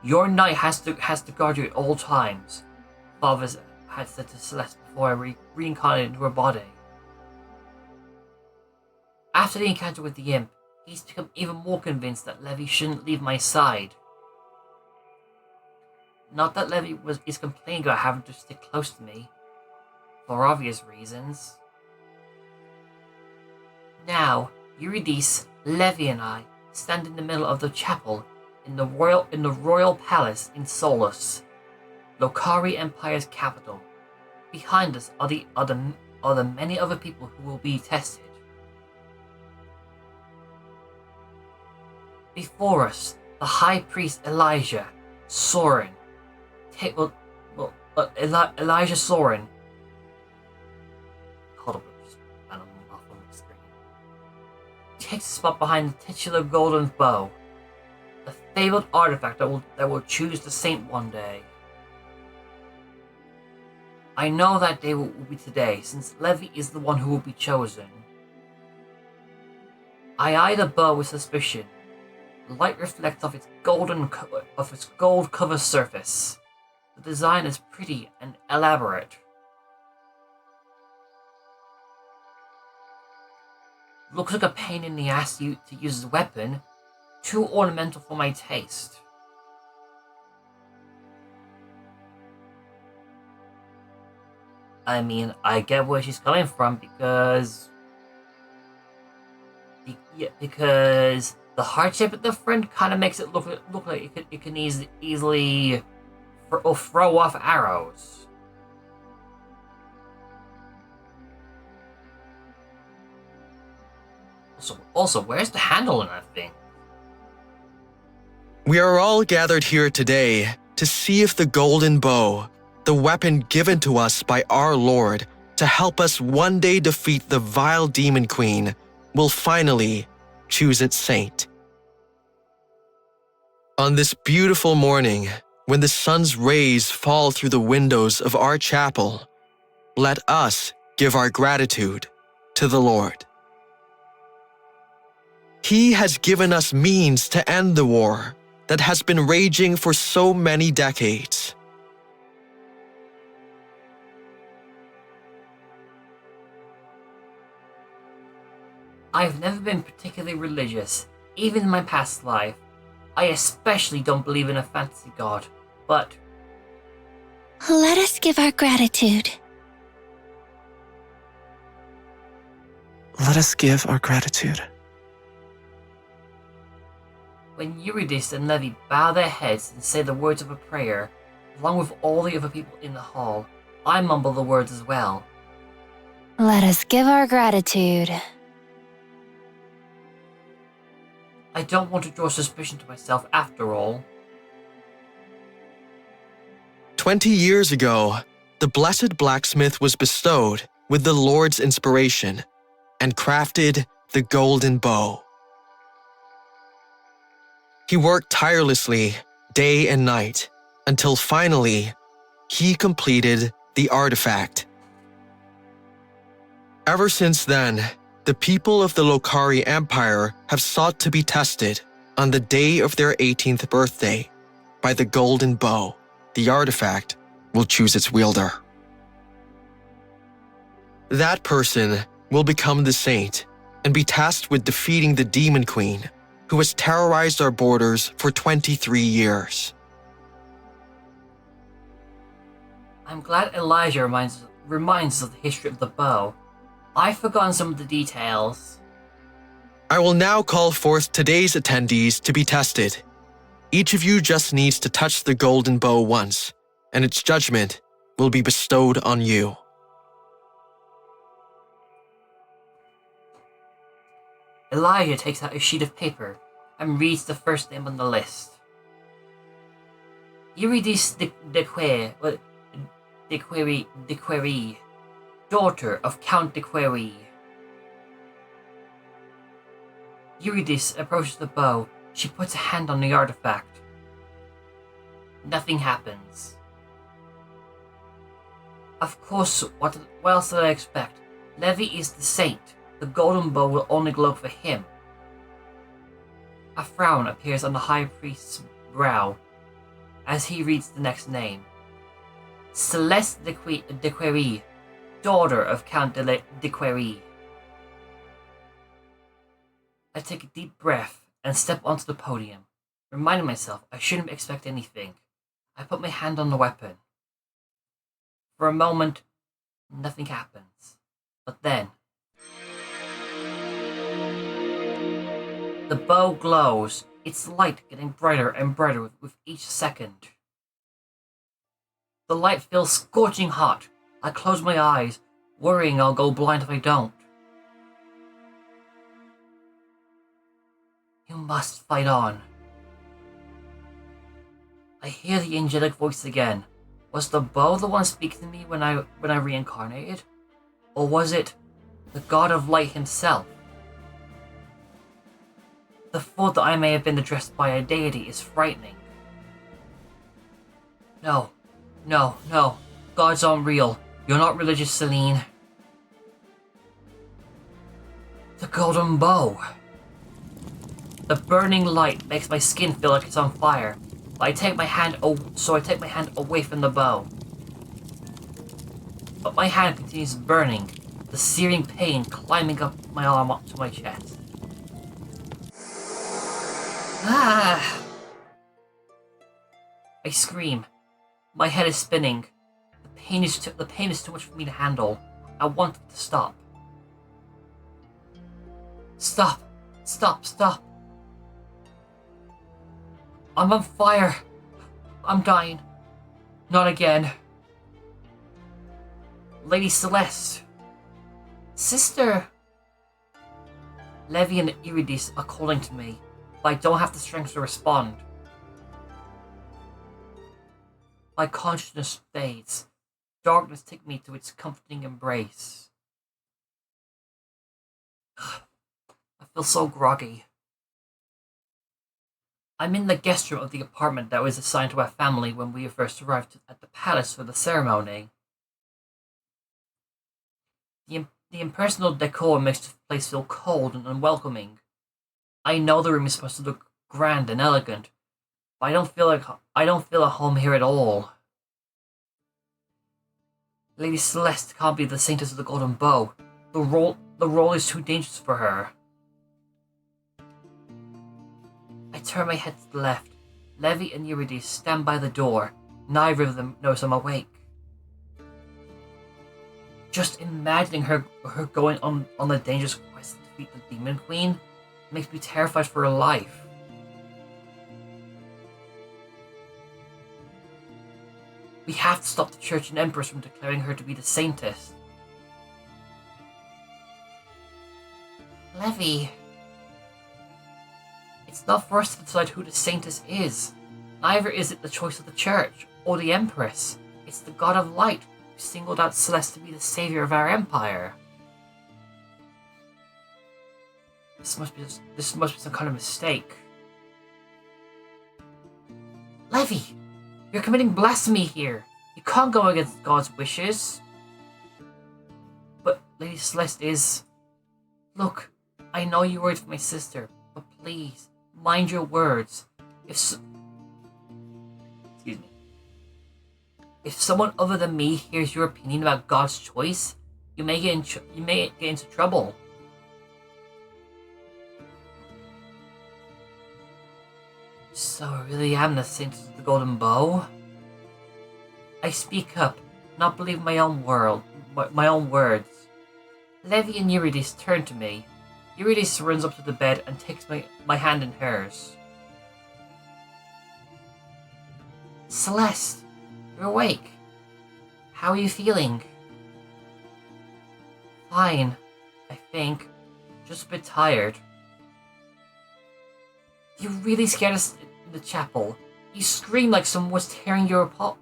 Your knight has to guard you at all times, Father had said to Celeste before I reincarnated into her body. After the encounter with the imp, he's become even more convinced that Levi shouldn't leave my side. Not that Levi is complaining about having to stick close to me, for obvious reasons. Now, Eurydice, Levi and I stand in the middle of the chapel in the royal palace in Solus, Lokari Empire's capital. Behind us are the many other people who will be tested. Before us, the High Priest Elijah Soren. Elijah Soren. Hold up, and I'm off on the screen. Takes a spot behind the titular golden bow, the fabled artifact that will choose the saint one day. I know that day will be today, since Levi is the one who will be chosen. I eye the bow with suspicion. Light reflects off its gold cover surface. The design is pretty and elaborate. Looks like a pain in the ass to use as a weapon. Too ornamental for my taste. I mean, I get where she's coming from because the heart shape at the front kind of makes it look like it can easily throw off arrows. Also, where's the handle in that thing? We are all gathered here today to see if the golden bow, the weapon given to us by our Lord to help us one day defeat the vile demon queen, will finally choose its saint. On this beautiful morning, when the sun's rays fall through the windows of our chapel, let us give our gratitude to the Lord. He has given us means to end the war that has been raging for so many decades. I've never been particularly religious, even in my past life. I especially don't believe in a fantasy god, but Let us give our gratitude. Let us give our gratitude. when Eurydice and Levi bow their heads and say the words of a prayer, along with all the other people in the hall, I mumble the words as well. Let us give our gratitude. I don't want to draw suspicion to myself after all. 20 years ago, the blessed blacksmith was bestowed with the Lord's inspiration and crafted the golden bow. He worked tirelessly day and night until finally he completed the artifact. Ever since then, the people of the Lokari Empire have sought to be tested on the day of their 18th birthday by the golden bow. The artifact will choose its wielder. That person will become the saint and be tasked with defeating the Demon Queen, who has terrorized our borders for 23 years. I'm glad Elijah reminds us of the history of the bow. I've forgotten some of the details. I will now call forth today's attendees to be tested. Each of you just needs to touch the golden bow once, and its judgment will be bestowed on you. Elijah takes out a sheet of paper and reads the first name on the list. Eurydice de Query, daughter of Count de Query. Eurydice approaches the bow. She puts a hand on the artifact. Nothing happens. Of course, what else did I expect? Levi is the saint. The golden bow will only glow for him. A frown appears on the high priest's brow as he reads the next name. Celeste de Query, daughter of Count de Query. I take a deep breath and step onto the podium, reminding myself I shouldn't expect anything. I put my hand on the weapon. For a moment, nothing happens. But then, the bow glows, its light getting brighter and brighter with each second. The light feels scorching hot. I close my eyes, worrying I'll go blind if I don't. You must fight on. I hear the angelic voice again. Was the bow the one speaking to me when I reincarnated? Or was it the god of light himself? The thought that I may have been addressed by a deity is frightening. No. Gods aren't real. You're not religious, Celine. The golden bow. The burning light makes my skin feel like it's on fire. I take my hand away from the bow. But my hand continues burning, the searing pain climbing up my arm up to my chest. Ah! I scream. My head is spinning. The pain is too much for me to handle. I want it to stop. Stop! I'm on fire. I'm dying. Not again. Lady Celeste. Sister. Levi and Eurydice are calling to me, but I don't have the strength to respond. My consciousness fades. Darkness takes me to its comforting embrace. I feel so groggy. I'm in the guest room of the apartment that was assigned to our family when we first arrived at the palace for the ceremony. The impersonal decor makes the place feel cold and unwelcoming. I know the room is supposed to look grand and elegant, but I don't feel at home here at all. Lady Celeste can't be the Saintess of the Golden Bow. The role is too dangerous for her. I turn my head to the left. Levi and Eurydice stand by the door. Neither of them knows I'm awake. Just imagining her going on the dangerous quest to defeat the Demon Queen makes me terrified for her life. We have to stop the Church and Empress from declaring her to be the Saintess. Levi. It's not for us to decide who the Saintess is. Neither is it the choice of the Church or the Empress. It's the God of Light singled out Celeste to be the savior of our empire. This must be some kind of mistake. Levy, you're committing blasphemy here. You can't go against God's wishes. But Lady Celeste is... Look, I know you're worried for my sister, but please, mind your words. Excuse me. If someone other than me hears your opinion about God's choice, you may get into trouble. So I really am the Saintess of the Golden Bow? I speak up, not believe my own words. Levy and Eurydice turn to me. Eurydice runs up to the bed and takes my hand in hers. Celeste, you're awake. How are you feeling? Fine, I think. Just a bit tired. You really scared us in the chapel. You screamed like someone was tearing you apart.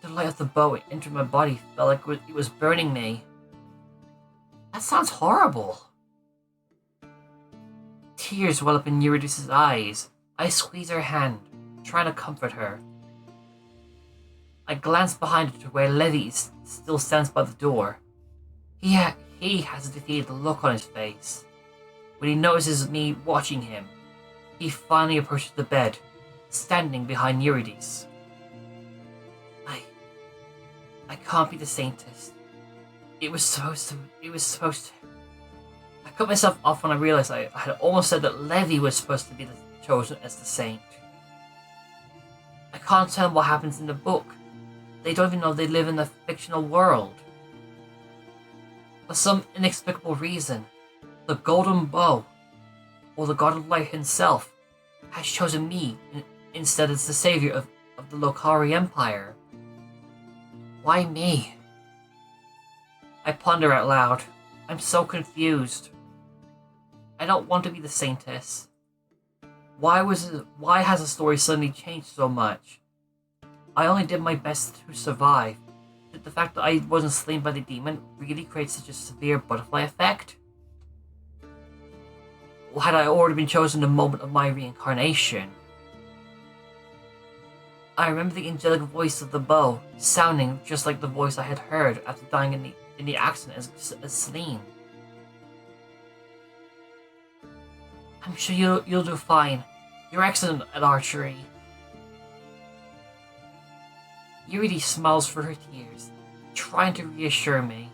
The light of the bow entered my body, felt like it was burning me. That sounds horrible. Tears well up in Eurydice's eyes. I squeeze her hand, trying to comfort her. I glance behind her to where Levy still stands by the door. He has a defeated look on his face. When he notices me watching him, he finally approaches the bed, standing behind Eurydice. I can't be the Saintess. It was supposed to. I cut myself off when I realized I had almost said that Levy was supposed to be chosen as the saint. I can't tell them what happens in the book. They don't even know they live in a fictional world. For some inexplicable reason, the Golden Bow, or the God of Light himself, has chosen me instead as the savior of the Lokari Empire. Why me? I ponder out loud. I'm so confused. I don't want to be the Saintess. Why has the story suddenly changed so much? I only did my best to survive. Did the fact that I wasn't slain by the demon really create such a severe butterfly effect? Or had I already been chosen the moment of my reincarnation? I remember the angelic voice of the bow, sounding just like the voice I had heard after dying in the accident as Celine. I'm sure you'll do fine. You're excellent at archery. Eurydice smiles through her tears, trying to reassure me.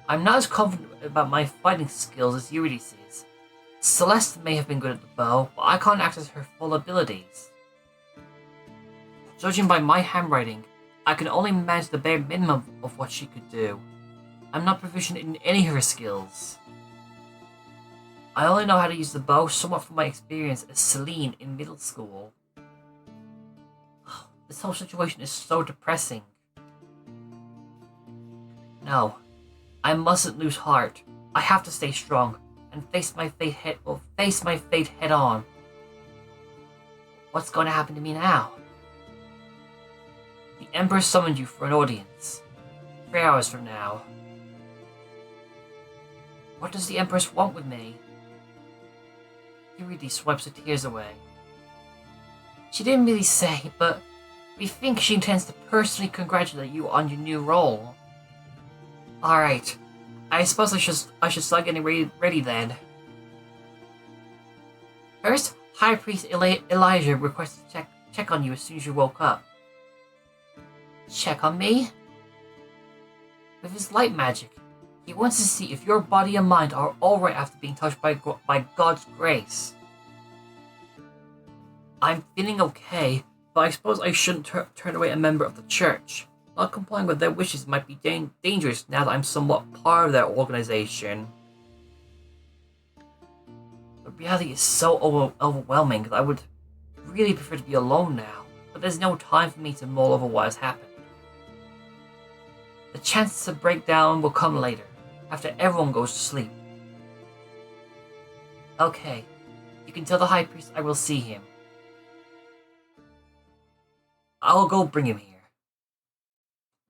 I'm not as confident about my fighting skills as Eurydice is. Celeste may have been good at the bow, but I can't access her full abilities. Judging by my handwriting, I can only manage the bare minimum of what she could do. I'm not proficient in any of her skills. I only know how to use the bow somewhat from my experience as Celine in middle school. This whole situation is so depressing. No, I mustn't lose heart. I have to stay strong and face my fate head on. What's going to happen to me now? The Emperor summoned you for an audience. 3 hours from now. What does the Empress want with me? Eurydice wipes her tears away. She didn't really say, but we think she intends to personally congratulate you on your new role. Alright, I suppose I should start getting ready then. First, High Priest Elijah requested to check on you as soon as you woke up. Check on me? With his light magic, he wants to see if your body and mind are alright after being touched by God's grace. I'm feeling okay, but I suppose I shouldn't turn away a member of the church. Not complying with their wishes might be dangerous now that I'm somewhat part of their organization. The reality is so overwhelming that I would really prefer to be alone now, but there's no time for me to mull over what has happened. The chance to break down will come later, after everyone goes to sleep. Okay, you can tell the High Priest I will see him. I'll go bring him here.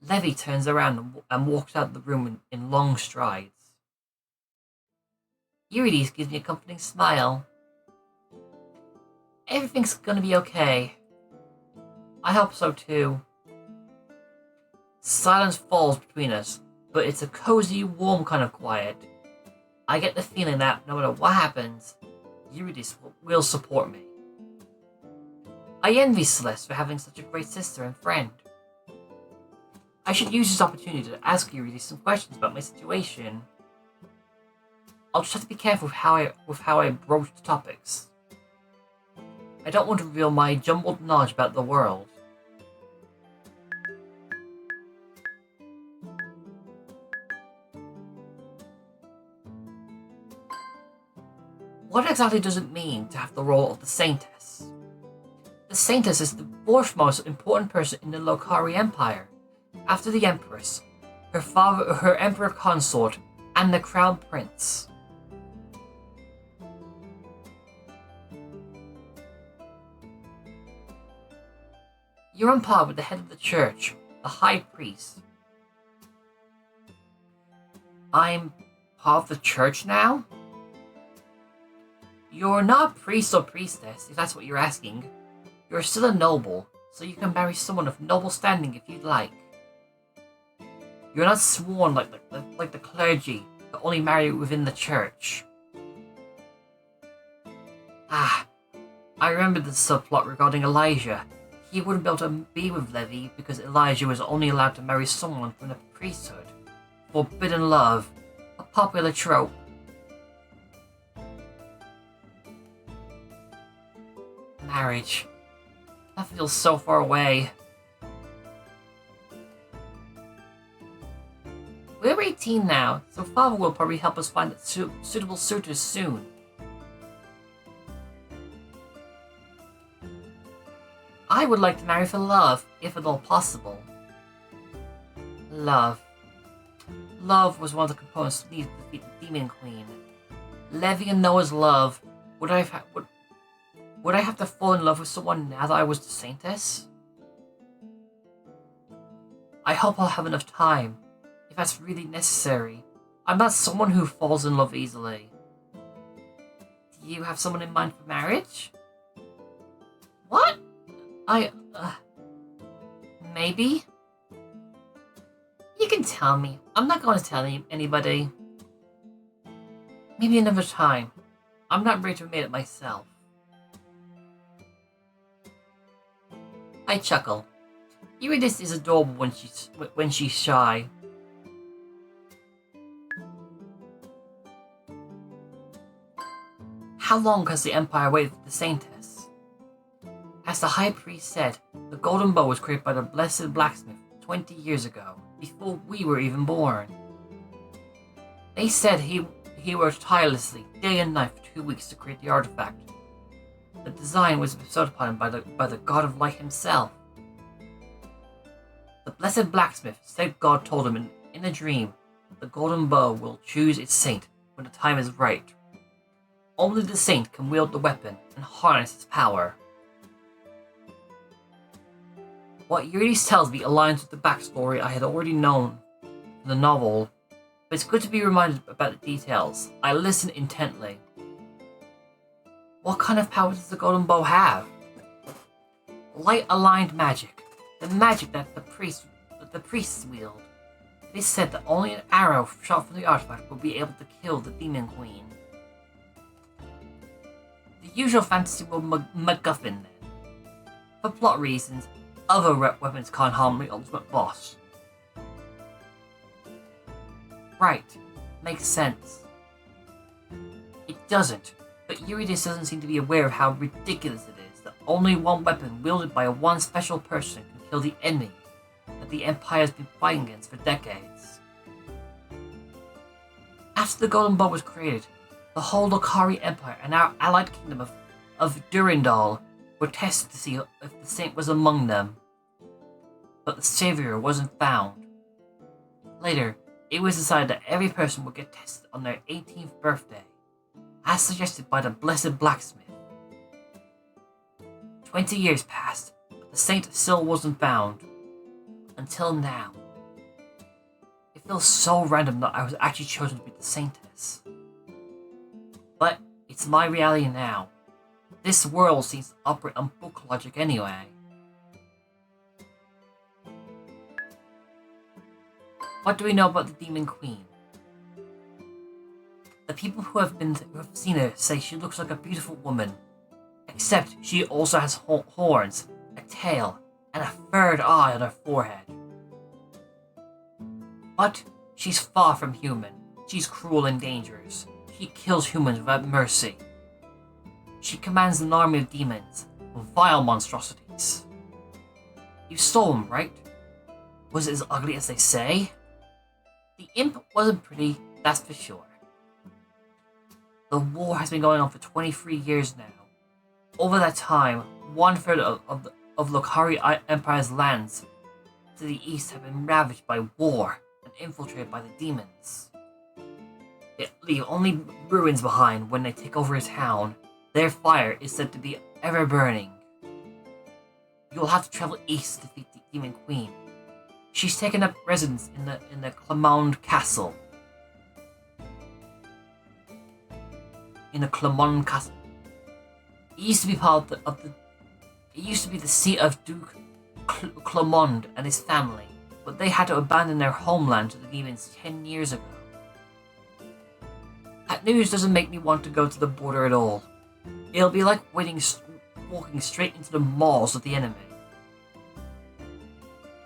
Levi turns around and walks out of the room in long strides. Eurydice gives me a comforting smile. Everything's gonna be okay. I hope so too. Silence falls between us, but it's a cozy, warm kind of quiet. I get the feeling that no matter what happens, Eurydice will support me. I envy Celeste for having such a great sister and friend. I should use this opportunity to ask Eurydice some questions about my situation. I'll just have to be careful with how I broach the topics. I don't want to reveal my jumbled knowledge about the world. What exactly does it mean to have the role of the Saintess? The Saintess is the fourth most important person in the Lokari Empire, after the Empress, her father, her Emperor Consort, and the Crown Prince. You're on par with the head of the church, the High Priest. I'm part of the church now? You're not a priest or priestess, if that's what you're asking. You're still a noble, so you can marry someone of noble standing if you'd like. You're not sworn like the clergy, but only marry within the church. I remember the subplot regarding Elijah. He wouldn't be able to be with Levi because Elijah was only allowed to marry someone from the priesthood. Forbidden love, a popular trope. Marriage. That feels so far away. We're 18 now, so Father will probably help us find suitable suitors soon. I would like to marry for love, if at all possible. Love. Love was one of the components needed to defeat the Demon Queen. Levi and Noah's love. Would I have to fall in love with someone now that I was the Saintess? I hope I'll have enough time, if that's really necessary. I'm not someone who falls in love easily. Do you have someone in mind for marriage? What? Maybe? You can tell me. I'm not going to tell anybody. Maybe another time. I'm not ready to admit it myself. I chuckle. Eurydice is adorable when she's shy. How long has the Empire waited for the Saintess? As the High Priest said, the Golden Bow was created by the Blessed Blacksmith 20 years ago, before we were even born. They said he worked tirelessly, day and night for 2 weeks to create the artifact. The design was bestowed upon him by the God of Light himself. The Blessed Blacksmith said God told him in a dream that the Golden Bow will choose its saint when the time is right. Only the saint can wield the weapon and harness its power. What Eurydice tells me aligns with the backstory I had already known from the novel, but it's good to be reminded about the details. I listen intently. What kind of power does the Golden Bow have? Light-aligned magic. The magic that the priests wield. It is said that only an arrow shot from the artifact will be able to kill the Demon Queen. The usual fantasy world MacGuffin then. For plot reasons, other weapons can't harm the ultimate boss. Right. Makes sense. It doesn't, but Eurydice doesn't seem to be aware of how ridiculous it is that only one weapon wielded by one special person can kill the enemy that the Empire has been fighting against for decades. After the Golden Bow was created, the whole Lokari Empire and our allied kingdom of Durandal were tested to see if the saint was among them. But the savior wasn't found. Later, it was decided that every person would get tested on their 18th birthday, as suggested by the Blessed Blacksmith. 20 years passed, but the saint still wasn't found. Until now. It feels so random that I was actually chosen to be the Saintess. But it's my reality now. This world seems to operate on book logic anyway. What do we know about the Demon Queen? The people who have seen her say she looks like a beautiful woman, except she also has horns, a tail, and a third eye on her forehead. But she's far from human. She's cruel and dangerous. She kills humans without mercy. She commands an army of demons, vile monstrosities. You saw him, right? Was it as ugly as they say? The imp wasn't pretty, that's for sure. The war has been going on for 23 years now. Over that time, 1/3 of Lokari Empire's lands to the east have been ravaged by war and infiltrated by the demons. They leave only ruins behind when they take over a town. Their fire is said to be ever burning. You'll have to travel east to defeat the Demon Queen. She's taken up residence in the Clermont Castle. It used to be part It used to be the seat of Duke Clermont and his family, but they had to abandon their homeland to the demons 10 years ago. That news doesn't make me want to go to the border at all. It'll be like walking straight into the maws of the enemy.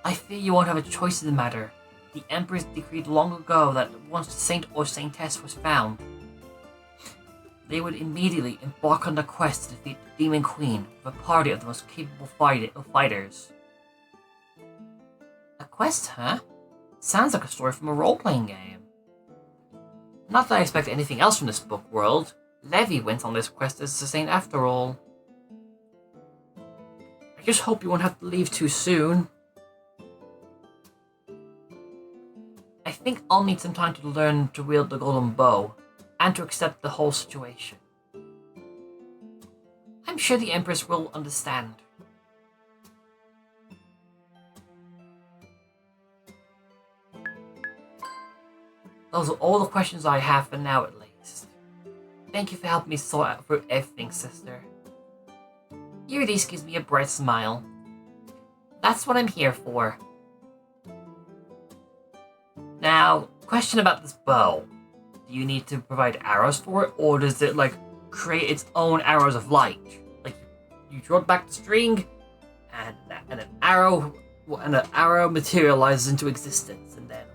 I fear you won't have a choice in the matter. The Empress decreed long ago that once the Saint or Saintess was found, they would immediately embark on the quest to defeat the Demon Queen with a party of the most capable fighters. A quest, huh? Sounds like a story from a role-playing game. Not that I expect anything else from this book world. Levi went on this quest as a saint after all. I just hope you won't have to leave too soon. I think I'll need some time to learn to wield the golden bow, and to accept the whole situation. I'm sure the Empress will understand. Those are all the questions I have for now, at least. Thank you for helping me sort out through everything, sister. Your release gives me a bright smile. That's what I'm here for. Now, question about this bow. Do you need to provide arrows for it, or does it, create its own arrows of light? You draw back the string, and an arrow materializes into existence, and then...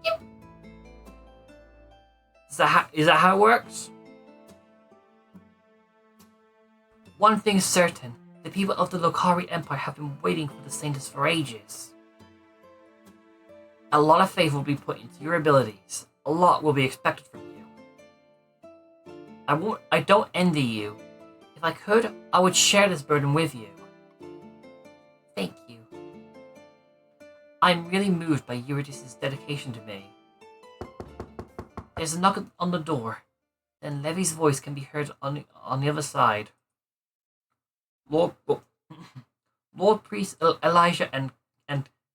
Yep. Is that how it works? One thing's certain. The people of the Lokari Empire have been waiting for the Saintess for ages. A lot of faith will be put into your abilities. A lot will be expected from you. I don't envy you. If I could, I would share this burden with you. Thank you. I'm really moved by Eurydice's dedication to me. There's a knock on the door. Then Levi's voice can be heard on the other side. Lord Priest Elijah and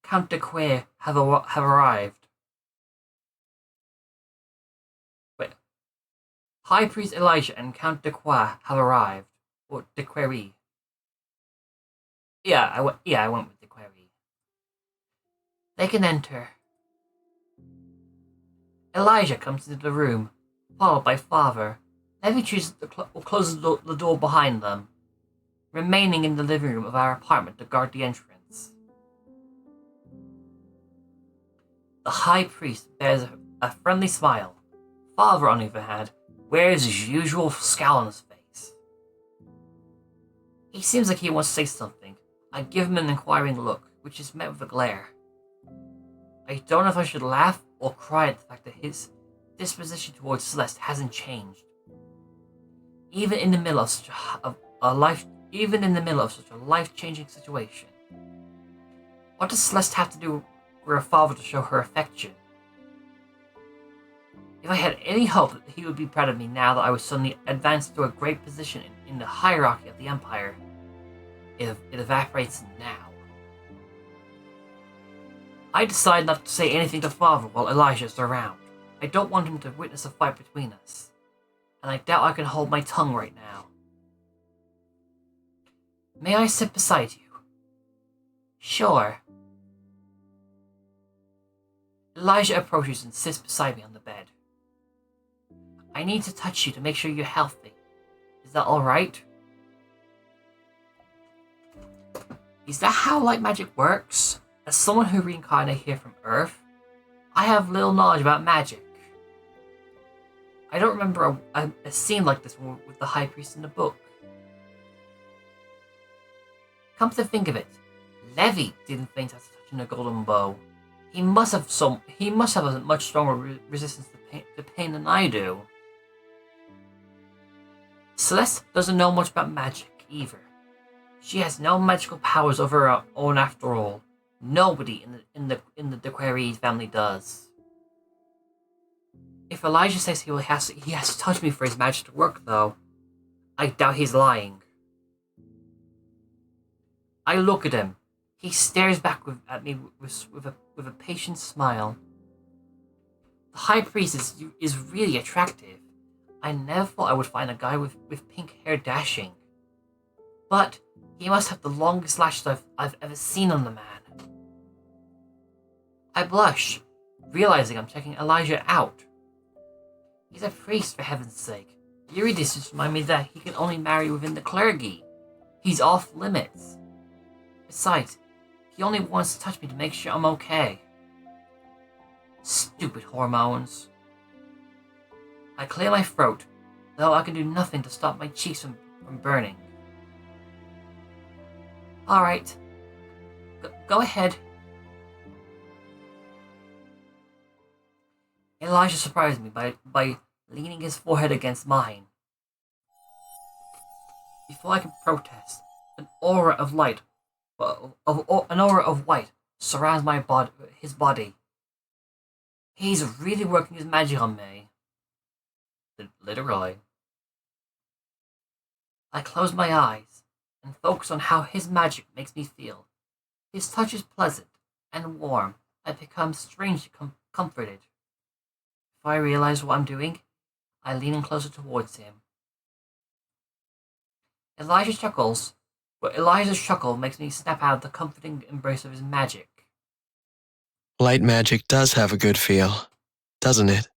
Count de Quay have arrived. High Priest Elijah and Count de Quay have arrived. Or de Query. I went with de Query. They can enter. Elijah comes into the room, followed by Father. Levi chooses to closes the door behind them, remaining in the living room of our apartment to guard the entrance. The High Priest bears a friendly smile. Father, on the other hand, wears his usual scowl on his face. He seems like he wants to say something. I give him an inquiring look, which is met with a glare. I don't know if I should laugh or cry at the fact that his disposition towards Celeste hasn't changed. Even in the middle of such a life-changing situation. What does Celeste have to do with her father to show her affection? If I had any hope that he would be proud of me now that I was suddenly advanced to a great position in the hierarchy of the Empire, it evaporates now. I decide not to say anything to Father while Elijah's around. I don't want him to witness a fight between us. And I doubt I can hold my tongue right now. May I sit beside you? Sure. Elijah approaches and sits beside me on the bed. I need to touch you to make sure you're healthy. Is that alright? Is that how light magic works? As someone who reincarnated here from Earth, I have little knowledge about magic. I don't remember a scene like this with the High Priest in the book. Come to think of it, Levi didn't faint after touching the golden bow. He must have a much stronger resistance to pain than I do. Celeste doesn't know much about magic either. She has no magical powers of her own after all. Nobody in the Isekai'd family does. If Elijah says he has to touch me for his magic to work, though, I doubt he's lying. I look at him. He stares back at me with a patient smile. The High Priest is really attractive. I never thought I would find a guy with pink hair dashing. But he must have the longest lashes I've ever seen on the man. I blush, realizing I'm checking Elijah out. He's a priest, for heaven's sake. Eurydice just reminded me that he can only marry within the clergy. He's off limits. Besides, he only wants to touch me to make sure I'm okay. Stupid hormones. I clear my throat, though I can do nothing to stop my cheeks from burning. Alright. Go ahead. Elijah surprised me by leaning his forehead against mine. Before I could protest, an aura of white surrounds his body. He's really working his magic on me. Literally. I close my eyes and focus on how his magic makes me feel. His touch is pleasant and warm. I become strangely comforted. If I realize what I'm doing, I lean in closer towards him. Elijah's chuckle makes me snap out of the comforting embrace of his magic. Light magic does have a good feel, doesn't it?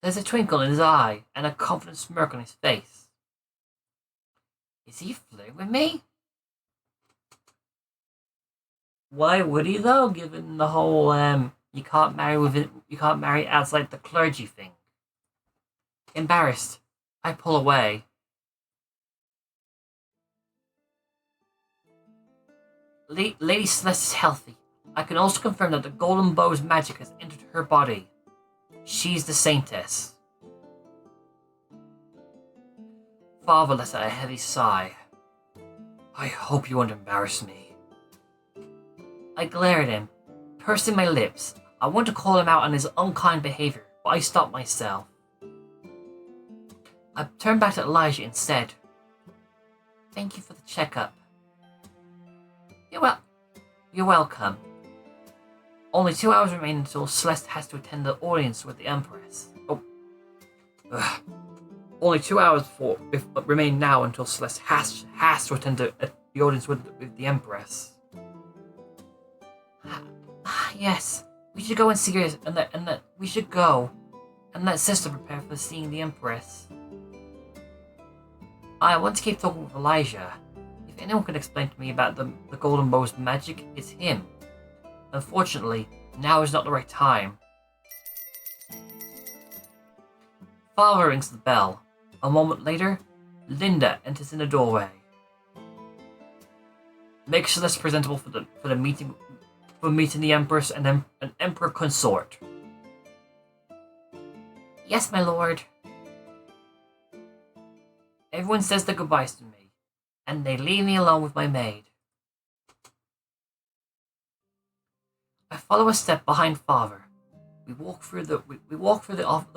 There's a twinkle in his eye and a confident smirk on his face. Is he flirting with me? Why would he though, given the whole you can't marry outside the clergy thing? Embarrassed, I pull away. Lady Celeste is healthy. I can also confirm that the golden bow's magic has entered her body. She's the Saintess. Father lets out a heavy sigh. I hope you won't embarrass me. I glare at him, pursing my lips. I want to call him out on his unkind behavior, but I stop myself. I turn back to Elijah instead. Thank you for the checkup. You're welcome. Only 2 hours remain until Celeste has to attend the audience with the Empress. Only 2 hours remain now until Celeste has to attend the audience with the Empress. Yes, we should go and see her, and we should go, and let Sister prepare for seeing the Empress. I want to keep talking with Elijah. If anyone can explain to me about the Golden Bow's magic, it's him. Unfortunately, now is not the right time. Father rings the bell. A moment later, Linda enters in the doorway. Make Celeste presentable for the meeting. For meeting the Empress and an Emperor consort. Yes, my lord. Everyone says their goodbyes to me, and they leave me alone with my maid. I follow a step behind Father. We walk through the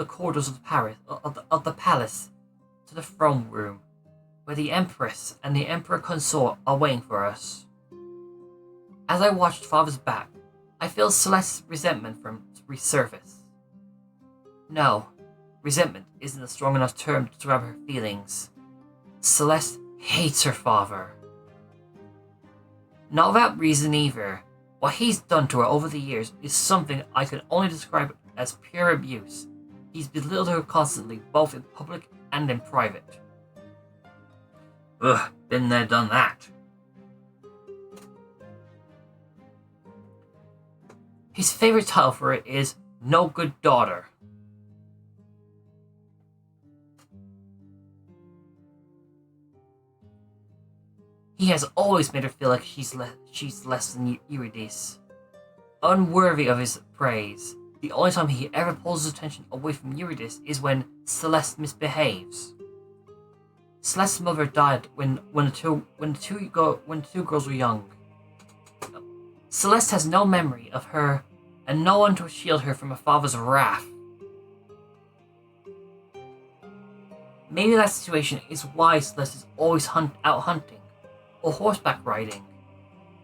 corridors of the palace to the throne room, where the Empress and the Emperor consort are waiting for us. As I watched Father's back, I feel Celeste's resentment from resurface. No, resentment isn't a strong enough term to describe her feelings. Celeste hates her father. Not without reason either. What he's done to her over the years is something I can only describe as pure abuse. He's belittled her constantly, both in public and in private. Ugh, been there, done that. His favorite title for it is No Good Daughter. He has always made her feel like she's less than Eurydice, unworthy of his praise. The only time he ever pulls his attention away from Eurydice is when Celeste misbehaves. Celeste's mother died when the two girls were young. Celeste has no memory of her and no one to shield her from her father's wrath. Maybe that situation is why Celeste is always out hunting or horseback riding,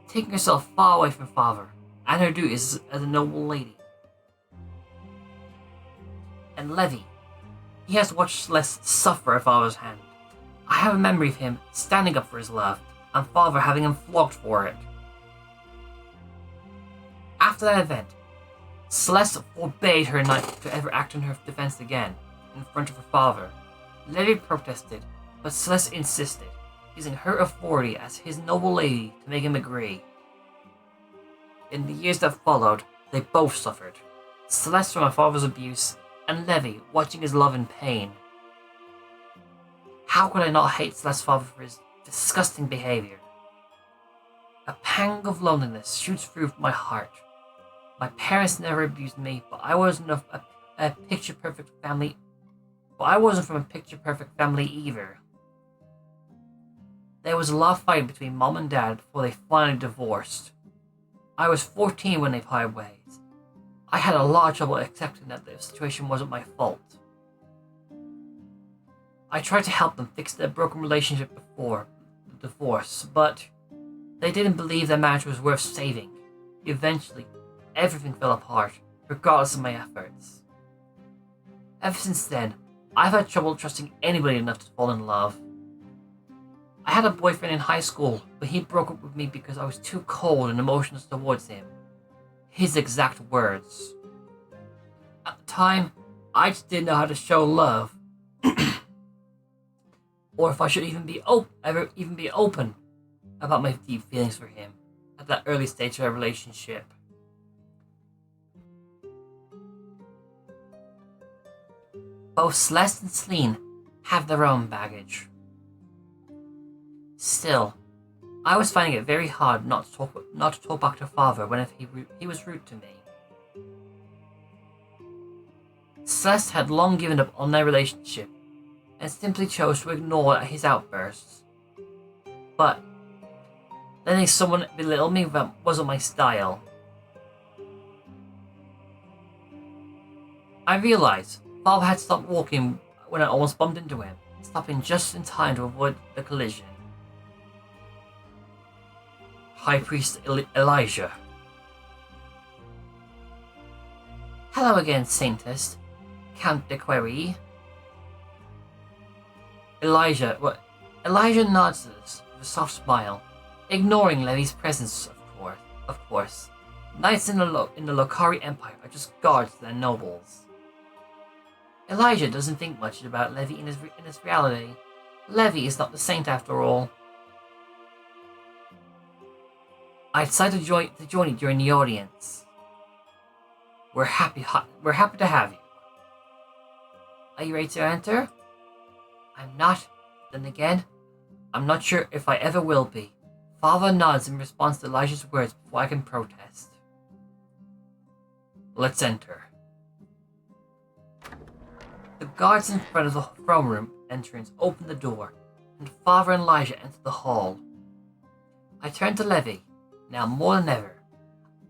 taking herself far away from father and her duties as a noble lady. And Levi, he has watched Celeste suffer at father's hand. I have a memory of him standing up for his love and father having him flogged for it. After that event, Celeste forbade her knight to ever act in her defense again in front of her father. Levi protested, but Celeste insisted, using her authority as his noble lady to make him agree. In the years that followed, they both suffered. Celeste from her father's abuse, and Levi watching his love in pain. How could I not hate Celeste's father for his disgusting behavior? A pang of loneliness shoots through my heart. My parents never abused me, but I wasn't from a picture-perfect family either. There was a lot of fighting between mom and dad before they finally divorced. I was 14 when they parted ways. I had a lot of trouble accepting that the situation wasn't my fault. I tried to help them fix their broken relationship before the divorce, but they didn't believe their marriage was worth saving. Eventually, everything fell apart, regardless of my efforts. Ever since then, I've had trouble trusting anybody enough to fall in love. I had a boyfriend in high school, but he broke up with me because I was too cold and emotionless towards him. His exact words. At the time, I just didn't know how to show love. Or if I should ever be open about my deep feelings for him at that early stage of our relationship. Both Celeste and Celine have their own baggage. Still, I was finding it very hard not to talk back to father whenever he was rude to me. Celeste had long given up on their relationship and simply chose to ignore his outbursts. But letting someone belittle me wasn't my style. I realized father had stopped walking when I almost bumped into him, stopping just in time to avoid the collision. High Priest Elijah. Hello again, Saintess. Count de Query. Elijah nods at us with a soft smile, ignoring Levi's presence, of course. Knights in the Lokari Empire are just guards to their nobles. Elijah doesn't think much about Levi in his reality. Levi is not the saint after all. I decided to join you during the audience. We're happy to have you. Are you ready to enter? I'm not. Then again, I'm not sure if I ever will be. Father nods in response to Elijah's words before I can protest. Let's enter. The guards in front of the throne room entrance open the door, and Father and Elijah enter the hall. I turn to Levi. Now more than ever,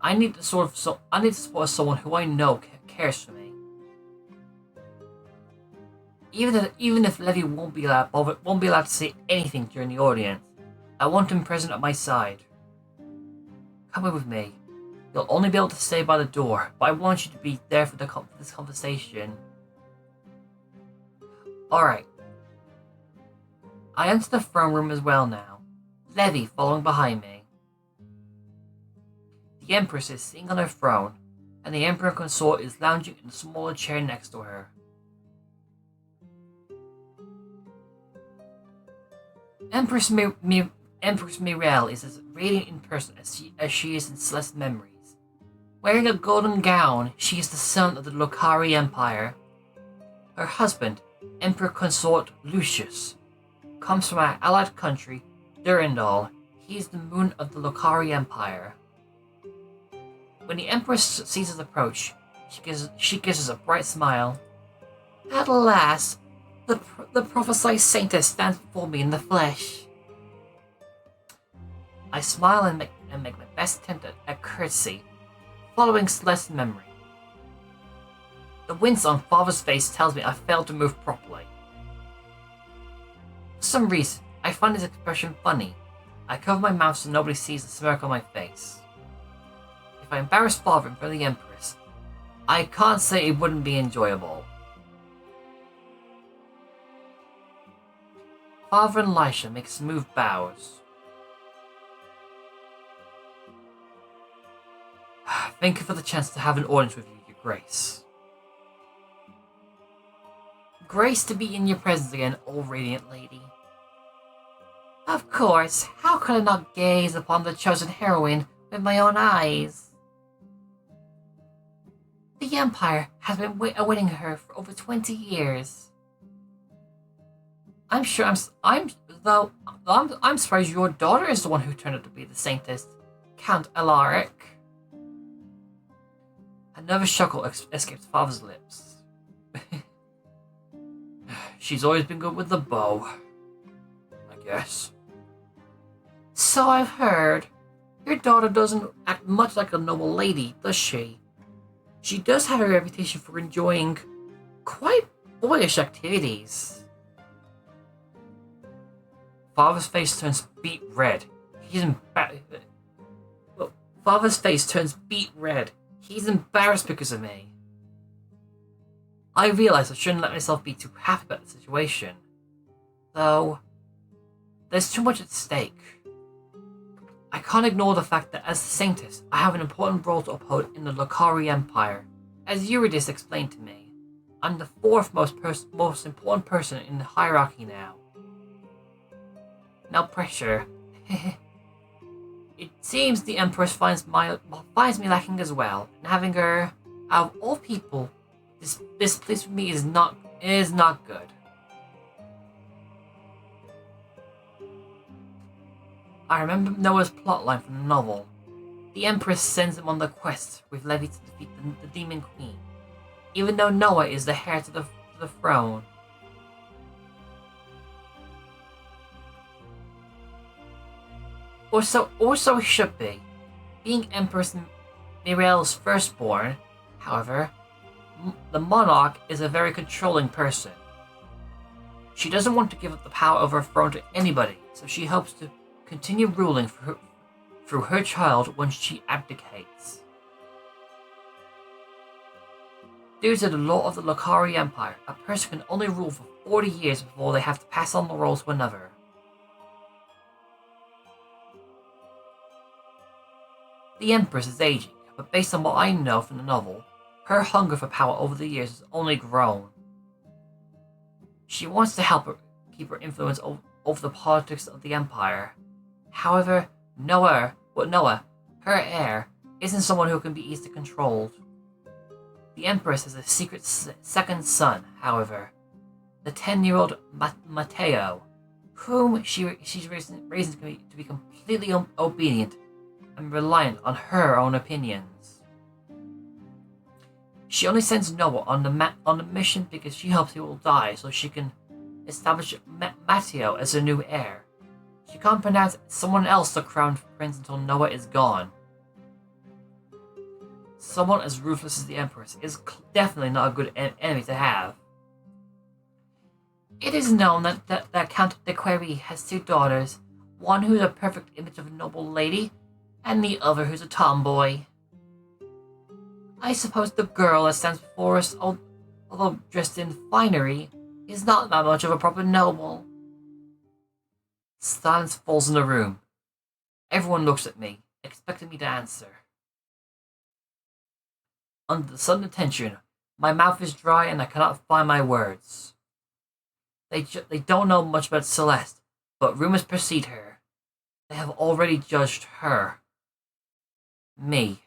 I need to support someone who I know cares for me. Even if Levi won't be allowed to say anything during the audience, I want him present at my side. come in with me. You'll only be able to stay by the door, but I want you to be there for this conversation. Alright. I enter the throne room as well now, Levy following behind me. The Empress is sitting on her throne, and the Emperor Consort is lounging in a smaller chair next to her. Empress Mirelle is as radiant in person as she is in Celeste's memories. Wearing a golden gown, she is the son of the Lokari Empire. Her husband, Emperor Consort Lucius, comes from our allied country, Durandal. He is the moon of the Lokari Empire. When the Empress sees us approach, she gives us a bright smile. At last, the prophesied Saintess stands before me in the flesh. I smile and make my best attempt at courtesy, following Celeste's memory. The wince on Father's face tells me I failed to move properly. For some reason, I find his expression funny. I cover my mouth so nobody sees the smirk on my face. If I embarrass Father in front of the Empress, I can't say it wouldn't be enjoyable. Father and Elisha make smooth bows. Thank you for the chance to have an audience with you, Your Grace. Grace to be in your presence again, O radiant lady. Of course, how could I not gaze upon the chosen heroine with my own eyes? The Empire has been awaiting her for over 20 years. I'm surprised your daughter is the one who turned out to be the Saintess, Count Alaric. Another chuckle escapes Father's lips. She's always been good with the bow, I guess. So I've heard. Your daughter doesn't act much like a noble lady, does she? She does have a reputation for enjoying quite boyish activities. Father's face turns beet red. Father's face turns beet red. He's embarrassed because of me. I realize I shouldn't let myself be too happy about the situation. Though, there's too much at stake. I can't ignore the fact that as the Saintess, I have an important role to uphold in the Lokari Empire. As Eurydice explained to me, I'm the fourth most important person in the hierarchy now. No pressure. It seems the Empress finds me lacking as well, and having her, out of all people, this place for me is not good. I remember Noah's plotline from the novel. The Empress sends him on the quest with Levy to defeat the Demon Queen, even though Noah is the heir to the throne. Or so he should be. Being Empress Mirelle's firstborn, however, the monarch is a very controlling person. She doesn't want to give up the power of her throne to anybody, so she hopes to continue ruling through her child when she abdicates. Due to the law of the Lokari Empire, a person can only rule for 40 years before they have to pass on the role to another. The Empress is aging, but based on what I know from the novel, her hunger for power over the years has only grown. She wants to help keep her influence over the politics of the Empire. However, Noah, her heir, isn't someone who can be easily controlled. The Empress has a secret second son, however, the 10-year-old Matteo, whom she's raising to be completely obedient and reliant on her own opinions. She only sends Noah on the mission because she hopes he will die so she can establish Matteo as her new heir. She can't pronounce someone else the crown prince until Noah is gone. Someone as ruthless as the Empress is definitely not a good enemy to have. It is known that Count de Query has two daughters, one who is a perfect image of a noble lady, and the other who's a tomboy. I suppose the girl that stands before us, although dressed in finery, is not that much of a proper noble. Silence falls in the room. Everyone looks at me, expecting me to answer. Under the sudden tension, my mouth is dry and I cannot find my words. They don't know much about Celeste, but rumors precede her. They have already judged her. Me.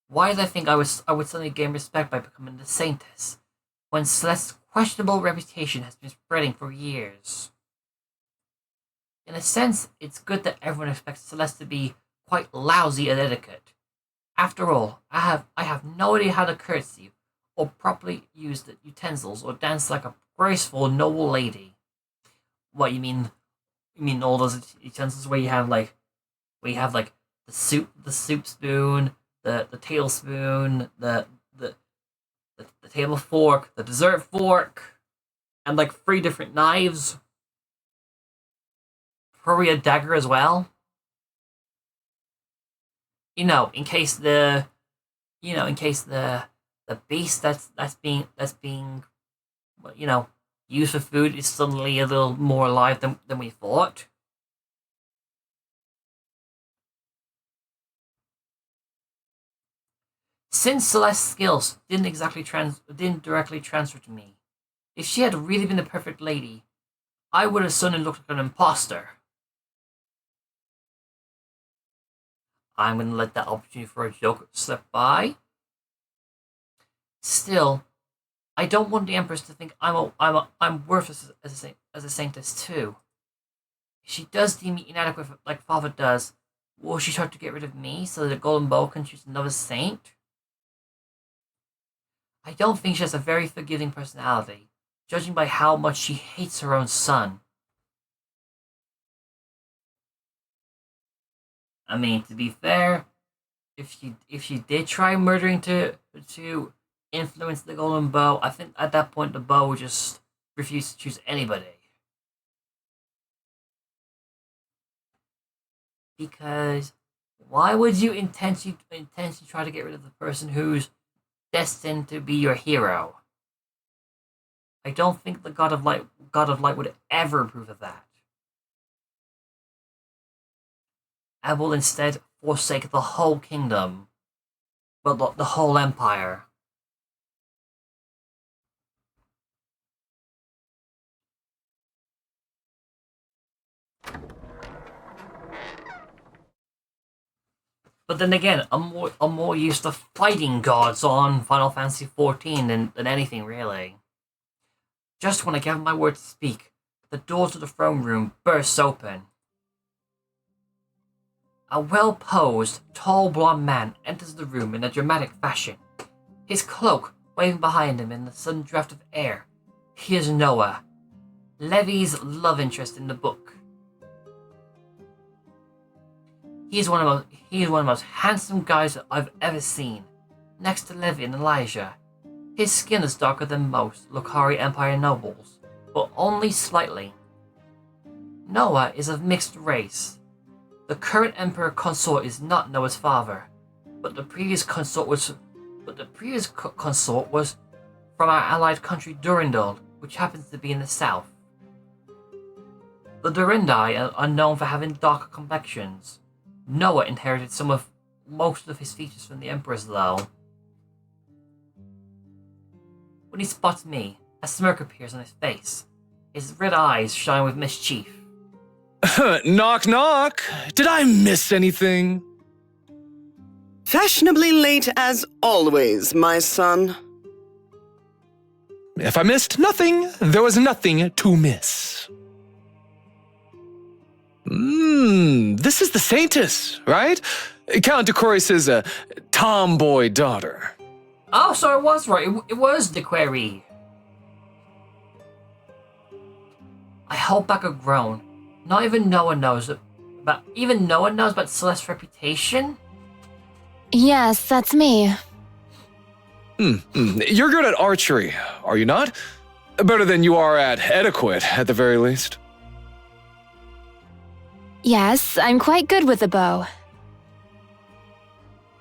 Why did I think I would suddenly gain respect by becoming the Saintess, when Celeste's questionable reputation has been spreading for years? In a sense, it's good that everyone expects Celeste to be quite lousy at etiquette. After all, I have no idea how to curtsy, or properly use the utensils, or dance like a graceful, noble lady. What, you mean all those utensils where you have like the soup spoon, the tablespoon, the table fork, the dessert fork, and like 3 different knives. Probably a dagger as well. In case the beast that's being used for food is suddenly a little more alive than we thought. Since Celeste's skills didn't directly transfer to me, if she had really been the perfect lady, I would have suddenly looked like an imposter. I'm going to let that opportunity for a joke slip by. Still, I don't want the Empress to think I'm worthless as a Saintess too. If she does deem me inadequate like Father does, will she try to get rid of me so that the Golden Bow can choose another saint? I don't think she has a very forgiving personality, judging by how much she hates her own son. I mean, to be fair, if she did try murdering to influence the Golden Bow, I think at that point the bow would just refuse to choose anybody. Because why would you intentionally try to get rid of the person who's destined to be your hero? I don't think the God of Light would ever approve of that. I will instead forsake the whole kingdom, but the whole empire. But then again, I'm more used to fighting gods on Final Fantasy XIV than anything really. Just when I gave my word to speak, the door to the throne room bursts open. A well-posed, tall blonde man enters the room in a dramatic fashion, his cloak waving behind him in the sudden draft of air. He is Noah, Levy's love interest in the book. He is one of the most handsome guys that I've ever seen, next to Levy and Elijah. His skin is darker than most Lokari Empire nobles, but only slightly. Noah is of mixed race. The current Emperor Consort is not Noah's father, but the previous consort was from our allied country Durandal, which happens to be in the south. The Durandai are known for having darker complexions. Noah inherited most of his features from the Emperors, though. When he spots me, a smirk appears on his face. His red eyes shine with mischief. Knock, knock. Did I miss anything? Fashionably late as always, my son. If I missed nothing, there was nothing to miss. This is the Saintess, right? Count Decoris's tomboy daughter. Oh, so I was right. It was the query. I hold back a groan. Not even Noah knows about Celeste's reputation? Yes, that's me. You're good at archery, are you not? Better than you are at etiquette, at the very least. Yes, I'm quite good with the bow.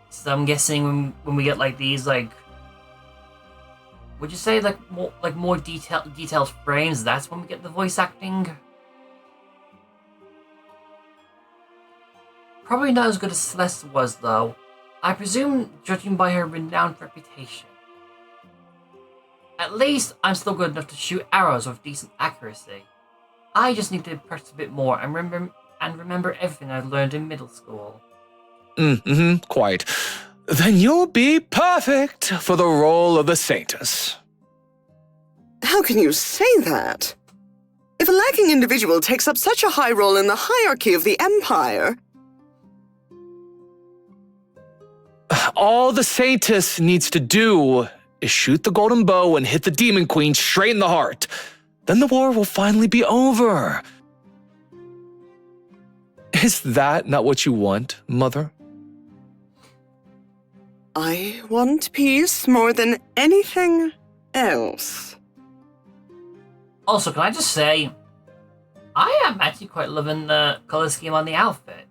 So I'm guessing when we get like these like, would you say like more detailed frames? That's when we get the voice acting. Probably not as good as Celeste was though. I presume, judging by her renowned reputation. At least I'm still good enough to shoot arrows with decent accuracy. I just need to practice a bit more and remember everything I learned in middle school. Quite. Then you'll be perfect for the role of the Saintess. How can you say that? If a lacking individual takes up such a high role in the hierarchy of the Empire... All the Saintess needs to do is shoot the golden bow and hit the Demon Queen straight in the heart. Then the war will finally be over. Is that not what you want, Mother? I want peace more than anything else. Also, can I just say, I am actually quite loving the color scheme on the outfit.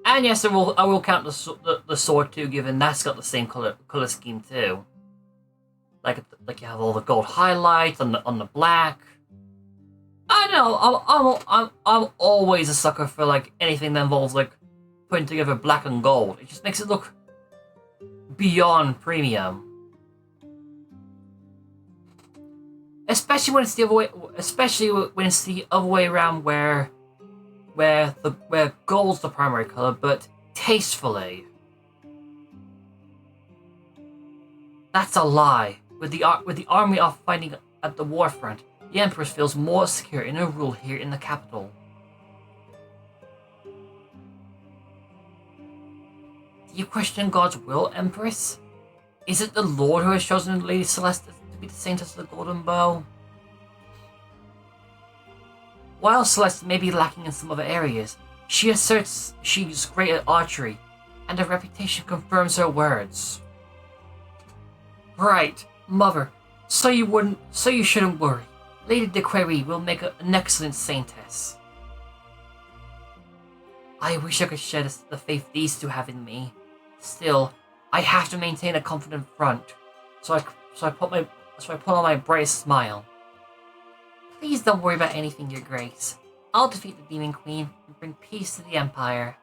And yes, I will count the sword too, given that's got the same color scheme too. Like you have all the gold highlights on the black. I know I'm always a sucker for like anything that involves like putting together black and gold. It just makes it look beyond premium. Especially when it's the other way. Especially when it's the other way around, where gold's the primary color, but tastefully. That's a lie. With the army off fighting at the war front, the Empress feels more secure in her rule here in the capital. Do you question God's will, Empress? Is it the Lord who has chosen Lady Celeste to be the Saintess of the Golden Bow? While Celeste may be lacking in some other areas, she asserts she's great at archery, and her reputation confirms her words. Right, Mother. So you shouldn't worry. Lady de Query will make an excellent Saintess. I wish I could share the faith these two have in me. Still, I have to maintain a confident front. So I put on my brightest smile. Please don't worry about anything, Your Grace. I'll defeat the Demon Queen and bring peace to the Empire.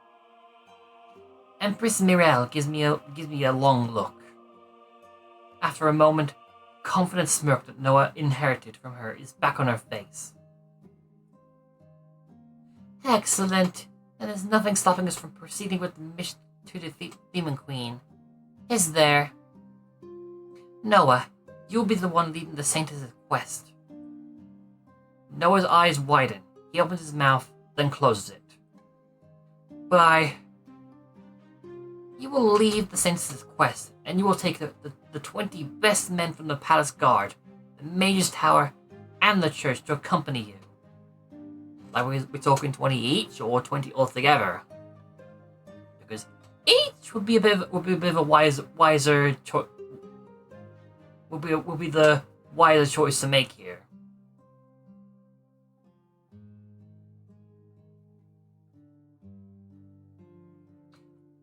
Empress Mirelle gives me a long look. After a moment, the confident smirk that Noah inherited from her is back on her face. Excellent. Then there's nothing stopping us from proceeding with the mission to defeat the Demon Queen. Is there? Noah, you'll be the one leading the Saintess' quest. Noah's eyes widen. He opens his mouth, then closes it. But you will leave the Saintess' quest, and you will take the 20 best men from the Palace Guard, the Mage's Tower, and the church to accompany you. Like we're talking 20 each, or 20 altogether? Because each would be a bit of a wiser choice. Will be the wiser choice to make here.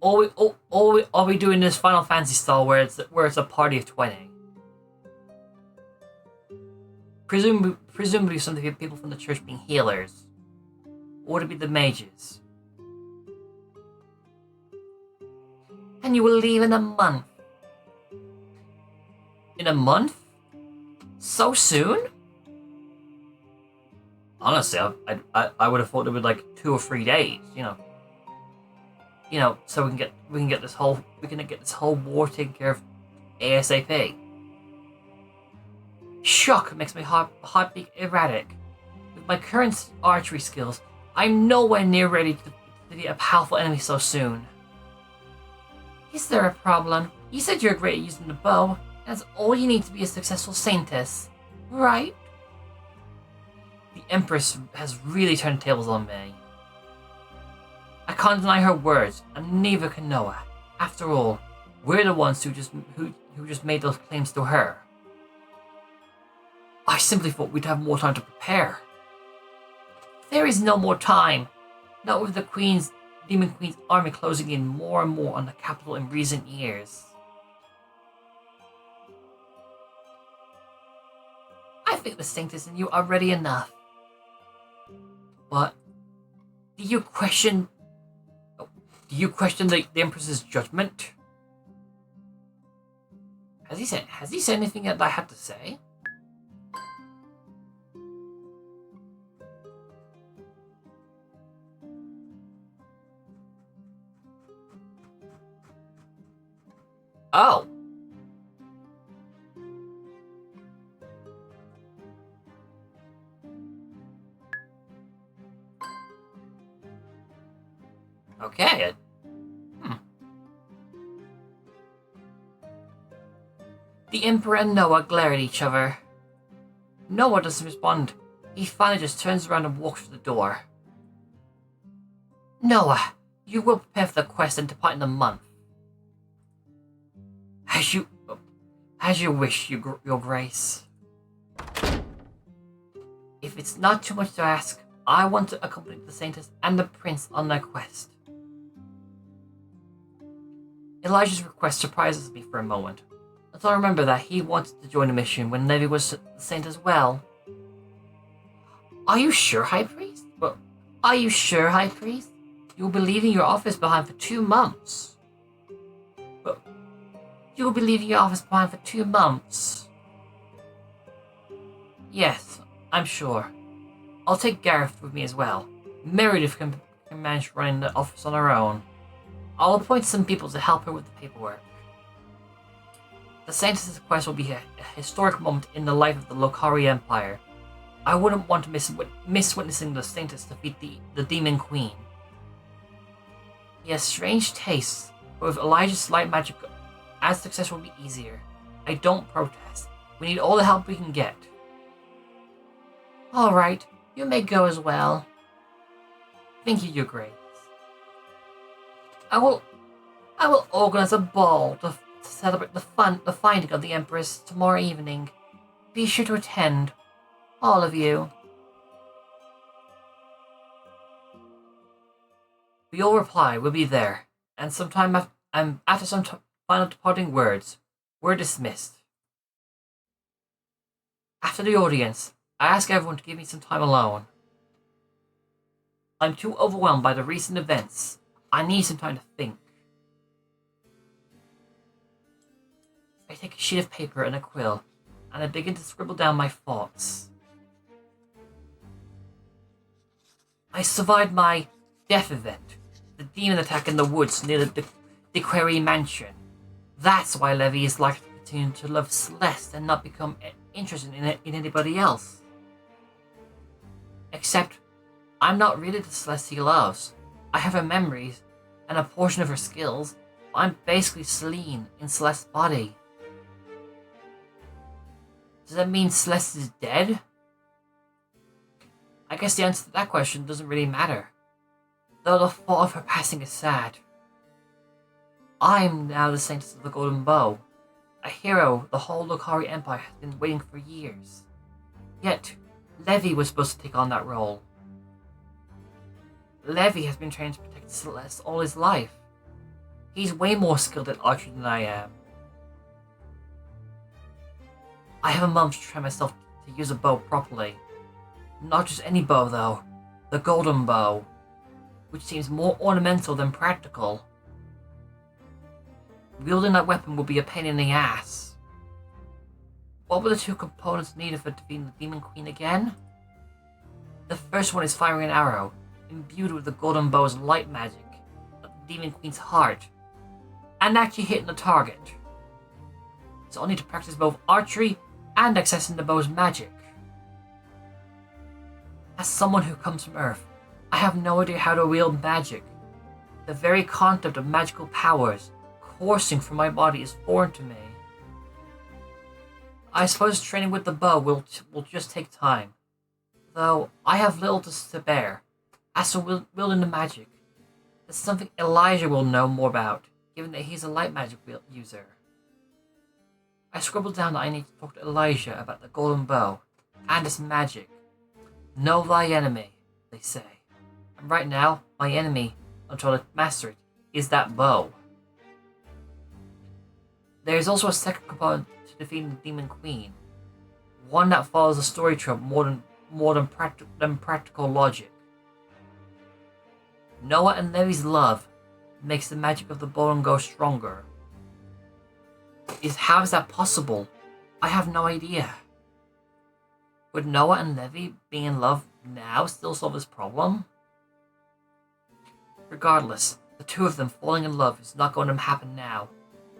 Are we doing this Final Fantasy style where it's a party of 20? Presumably some of the people from the church being healers. Or to be the mages. And you will leave in a month. In a month? So soon? Honestly, I would have thought it would like 2 or 3 days, so we can get this whole war taken care of ASAP. Shock makes my heart beat erratic. With my current archery skills, I'm nowhere near ready to defeat a powerful enemy so soon. Is there a problem? You said you're great at using the bow. That's all you need to be a successful Saintess, right? The Empress has really turned tables on me. I can't deny her words, and neither can Noah. After all, we're the ones who just made those claims to her. I simply thought we'd have more time to prepare. There is no more time. Not with the Demon Queen's army closing in more and more on the capital in recent years. I think the Saintess and you are ready enough. But do you question the Empress's judgment? Has he said anything that I had to say? Oh. Okay. The Emperor and Noah glare at each other. Noah doesn't respond. He finally just turns around and walks to the door. Noah, you will prepare for the quest and depart in a month. As you wish, your grace. If it's not too much to ask, I want to accompany the Saintess and the Prince on their quest. Elijah's request surprises me for a moment, until I remember that he wanted to join the mission when Levi was the Saint as well. Are you sure, High Priest? You'll be leaving your office behind for 2 months. You'll be leaving your office behind for 2 months. Yes, I'm sure. I'll take Gareth with me as well. Meredith can manage running the office on her own. I'll appoint some people to help her with the paperwork. The Saintess' quest will be a historic moment in the life of the Lokari Empire. I wouldn't want to miss witnessing the Saintess defeat the Demon Queen. He has strange tastes, but with Elijah's light magic, as success will be easier. I don't protest. We need all the help we can get. Alright, you may go as well. Thank you, Your Grace. I will organize a ball to celebrate the finding of the Empress tomorrow evening. Be sure to attend, all of you. You'll reply, we'll be there, and after some final departing words, we're dismissed. After the audience, I ask everyone to give me some time alone. I'm too overwhelmed by the recent events. I need some time to think. I take a sheet of paper and a quill, and I begin to scribble down my thoughts. I survived my death event, the demon attack in the woods near the Quarry Mansion. That's why Levi is likely to continue to love Celeste and not become interested in anybody else. Except, I'm not really the Celeste he loves. I have her memories and a portion of her skills, but I'm basically Celine in Celeste's body. Does that mean Celeste is dead? I guess the answer to that question doesn't really matter, though the thought of her passing is sad. I'm now the Saintess of the Golden Bow, a hero the whole Lokari Empire has been waiting for years. Yet, Levi was supposed to take on that role. Levi has been trained to protect Celeste all his life. He's way more skilled at archery than I am. I have a month to train myself to use a bow properly. Not just any bow though, the Golden Bow, which seems more ornamental than practical. Wielding that weapon will be a pain in the ass. What were the 2 components needed for defeating the Demon Queen again? The first one is firing an arrow, imbued with the Golden Bow's light magic, at the Demon Queen's heart, and actually hitting the target. So I'll need to practice both archery and accessing the bow's magic. As someone who comes from Earth, I have no idea how to wield magic. The very concept of magical powers coursing from my body is foreign to me. I suppose training with the bow will just take time, though I have little to spare. As for wielding the magic, that's something Elijah will know more about, given that he's a light magic user. I scribbled down that I need to talk to Elijah about the Golden Bow and its magic. Know thy enemy, they say. And right now, my enemy until I master it is that bow. There is also a second component to defeating the Demon Queen, one that follows the story trope more than practical logic. Noah and Levi's love makes the magic of the bow and go stronger. How is that possible? I have no idea. Would Noah and Levi being in love now still solve this problem? Regardless, the two of them falling in love is not going to happen now.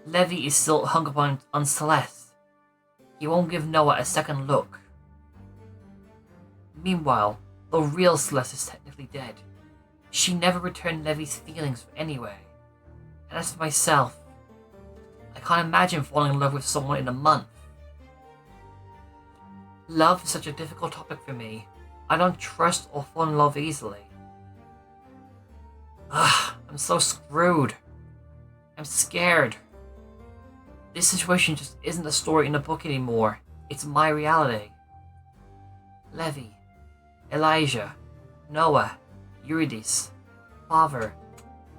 Levi is still hung up on Celeste. He won't give Noah a second look. Meanwhile, the real Celeste is technically dead. She never returned Levi's feelings anyway. And as for myself, I can't imagine falling in love with someone in a month. Love is such a difficult topic for me. I don't trust or fall in love easily. I'm so screwed. I'm scared. This situation just isn't a story in a book anymore. It's my reality. Levi, Elijah, Noah, Eurydice, Father,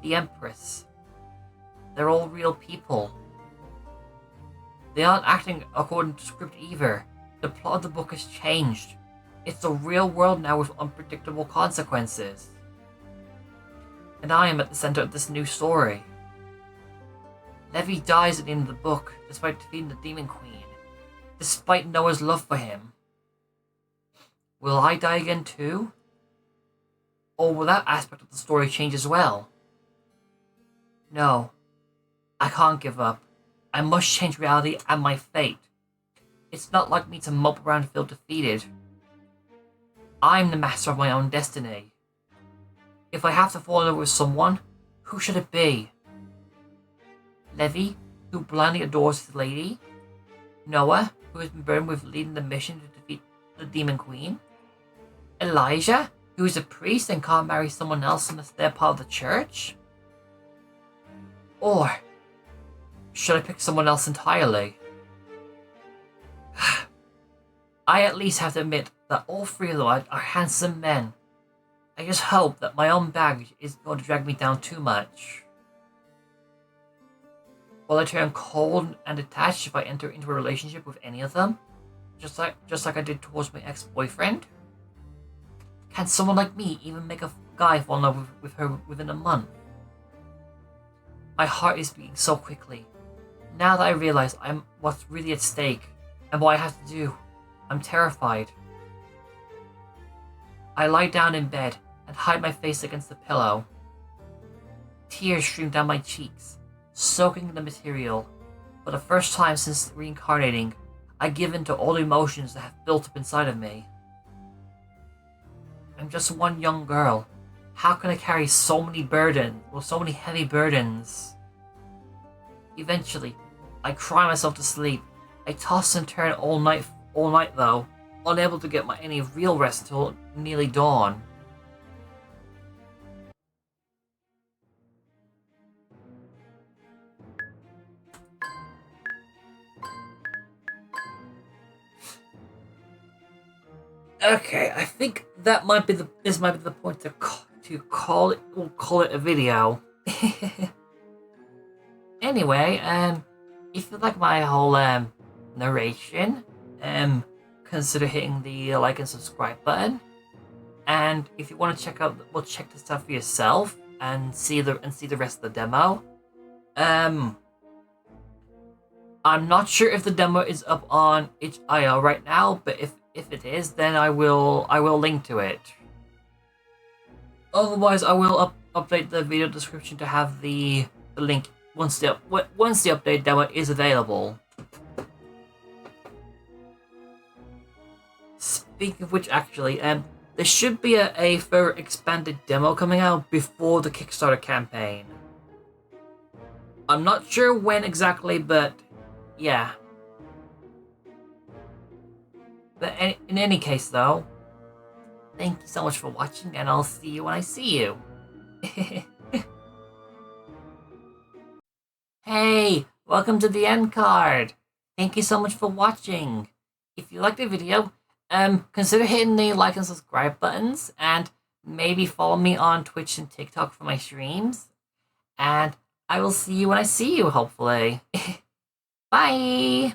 the Empress. They're all real people. They aren't acting according to script either. The plot of the book has changed. It's the real world now with unpredictable consequences. And I am at the center of this new story. Levi dies at the end of the book, despite defeating the Demon Queen, despite Noah's love for him. Will I die again too? Or will that aspect of the story change as well? No, I can't give up. I must change reality and my fate. It's not like me to mope around and feel defeated. I'm the master of my own destiny. If I have to fall in love with someone, who should it be? Levi, who blindly adores his lady? Noah, who has been burned with leading the mission to defeat the Demon Queen? Elijah, who is a priest and can't marry someone else unless they're part of the church? Or should I pick someone else entirely? I at least have to admit that all three of them are handsome men. I just hope that my own baggage isn't going to drag me down too much. Will I turn cold and detached if I enter into a relationship with any of them? Just like I did towards my ex-boyfriend? Can someone like me even make a guy fall in love with her within a month? My heart is beating so quickly. Now that I realize what's really at stake and what I have to do, I'm terrified. I lie down in bed and hide my face against the pillow. Tears stream down my cheeks, soaking the material. For the first time since reincarnating, I give in to all the emotions that have built up inside of me. I'm just one young girl. How can I carry so many heavy burdens? Eventually, I cry myself to sleep. I toss and turn all night though, unable to get any real rest until nearly dawn. Okay, I think this might be the point to call it a video. Anyway, if you like my whole narration, consider hitting the like and subscribe button. And if you want to check this out for yourself and see the rest of the demo. I'm not sure if the demo is up on itch.io right now, but if it is, then I will link to it. Otherwise, I will update the video description to have the link once the update demo is available. Speaking of which, actually, there should be a further expanded demo coming out before the Kickstarter campaign. I'm not sure when exactly, but yeah. But in any case, though, thank you so much for watching, and I'll see you when I see you. Hey, welcome to the end card. Thank you so much for watching. If you liked the video, consider hitting the like and subscribe buttons, and maybe follow me on Twitch and TikTok for my streams. And I will see you when I see you, hopefully. Bye!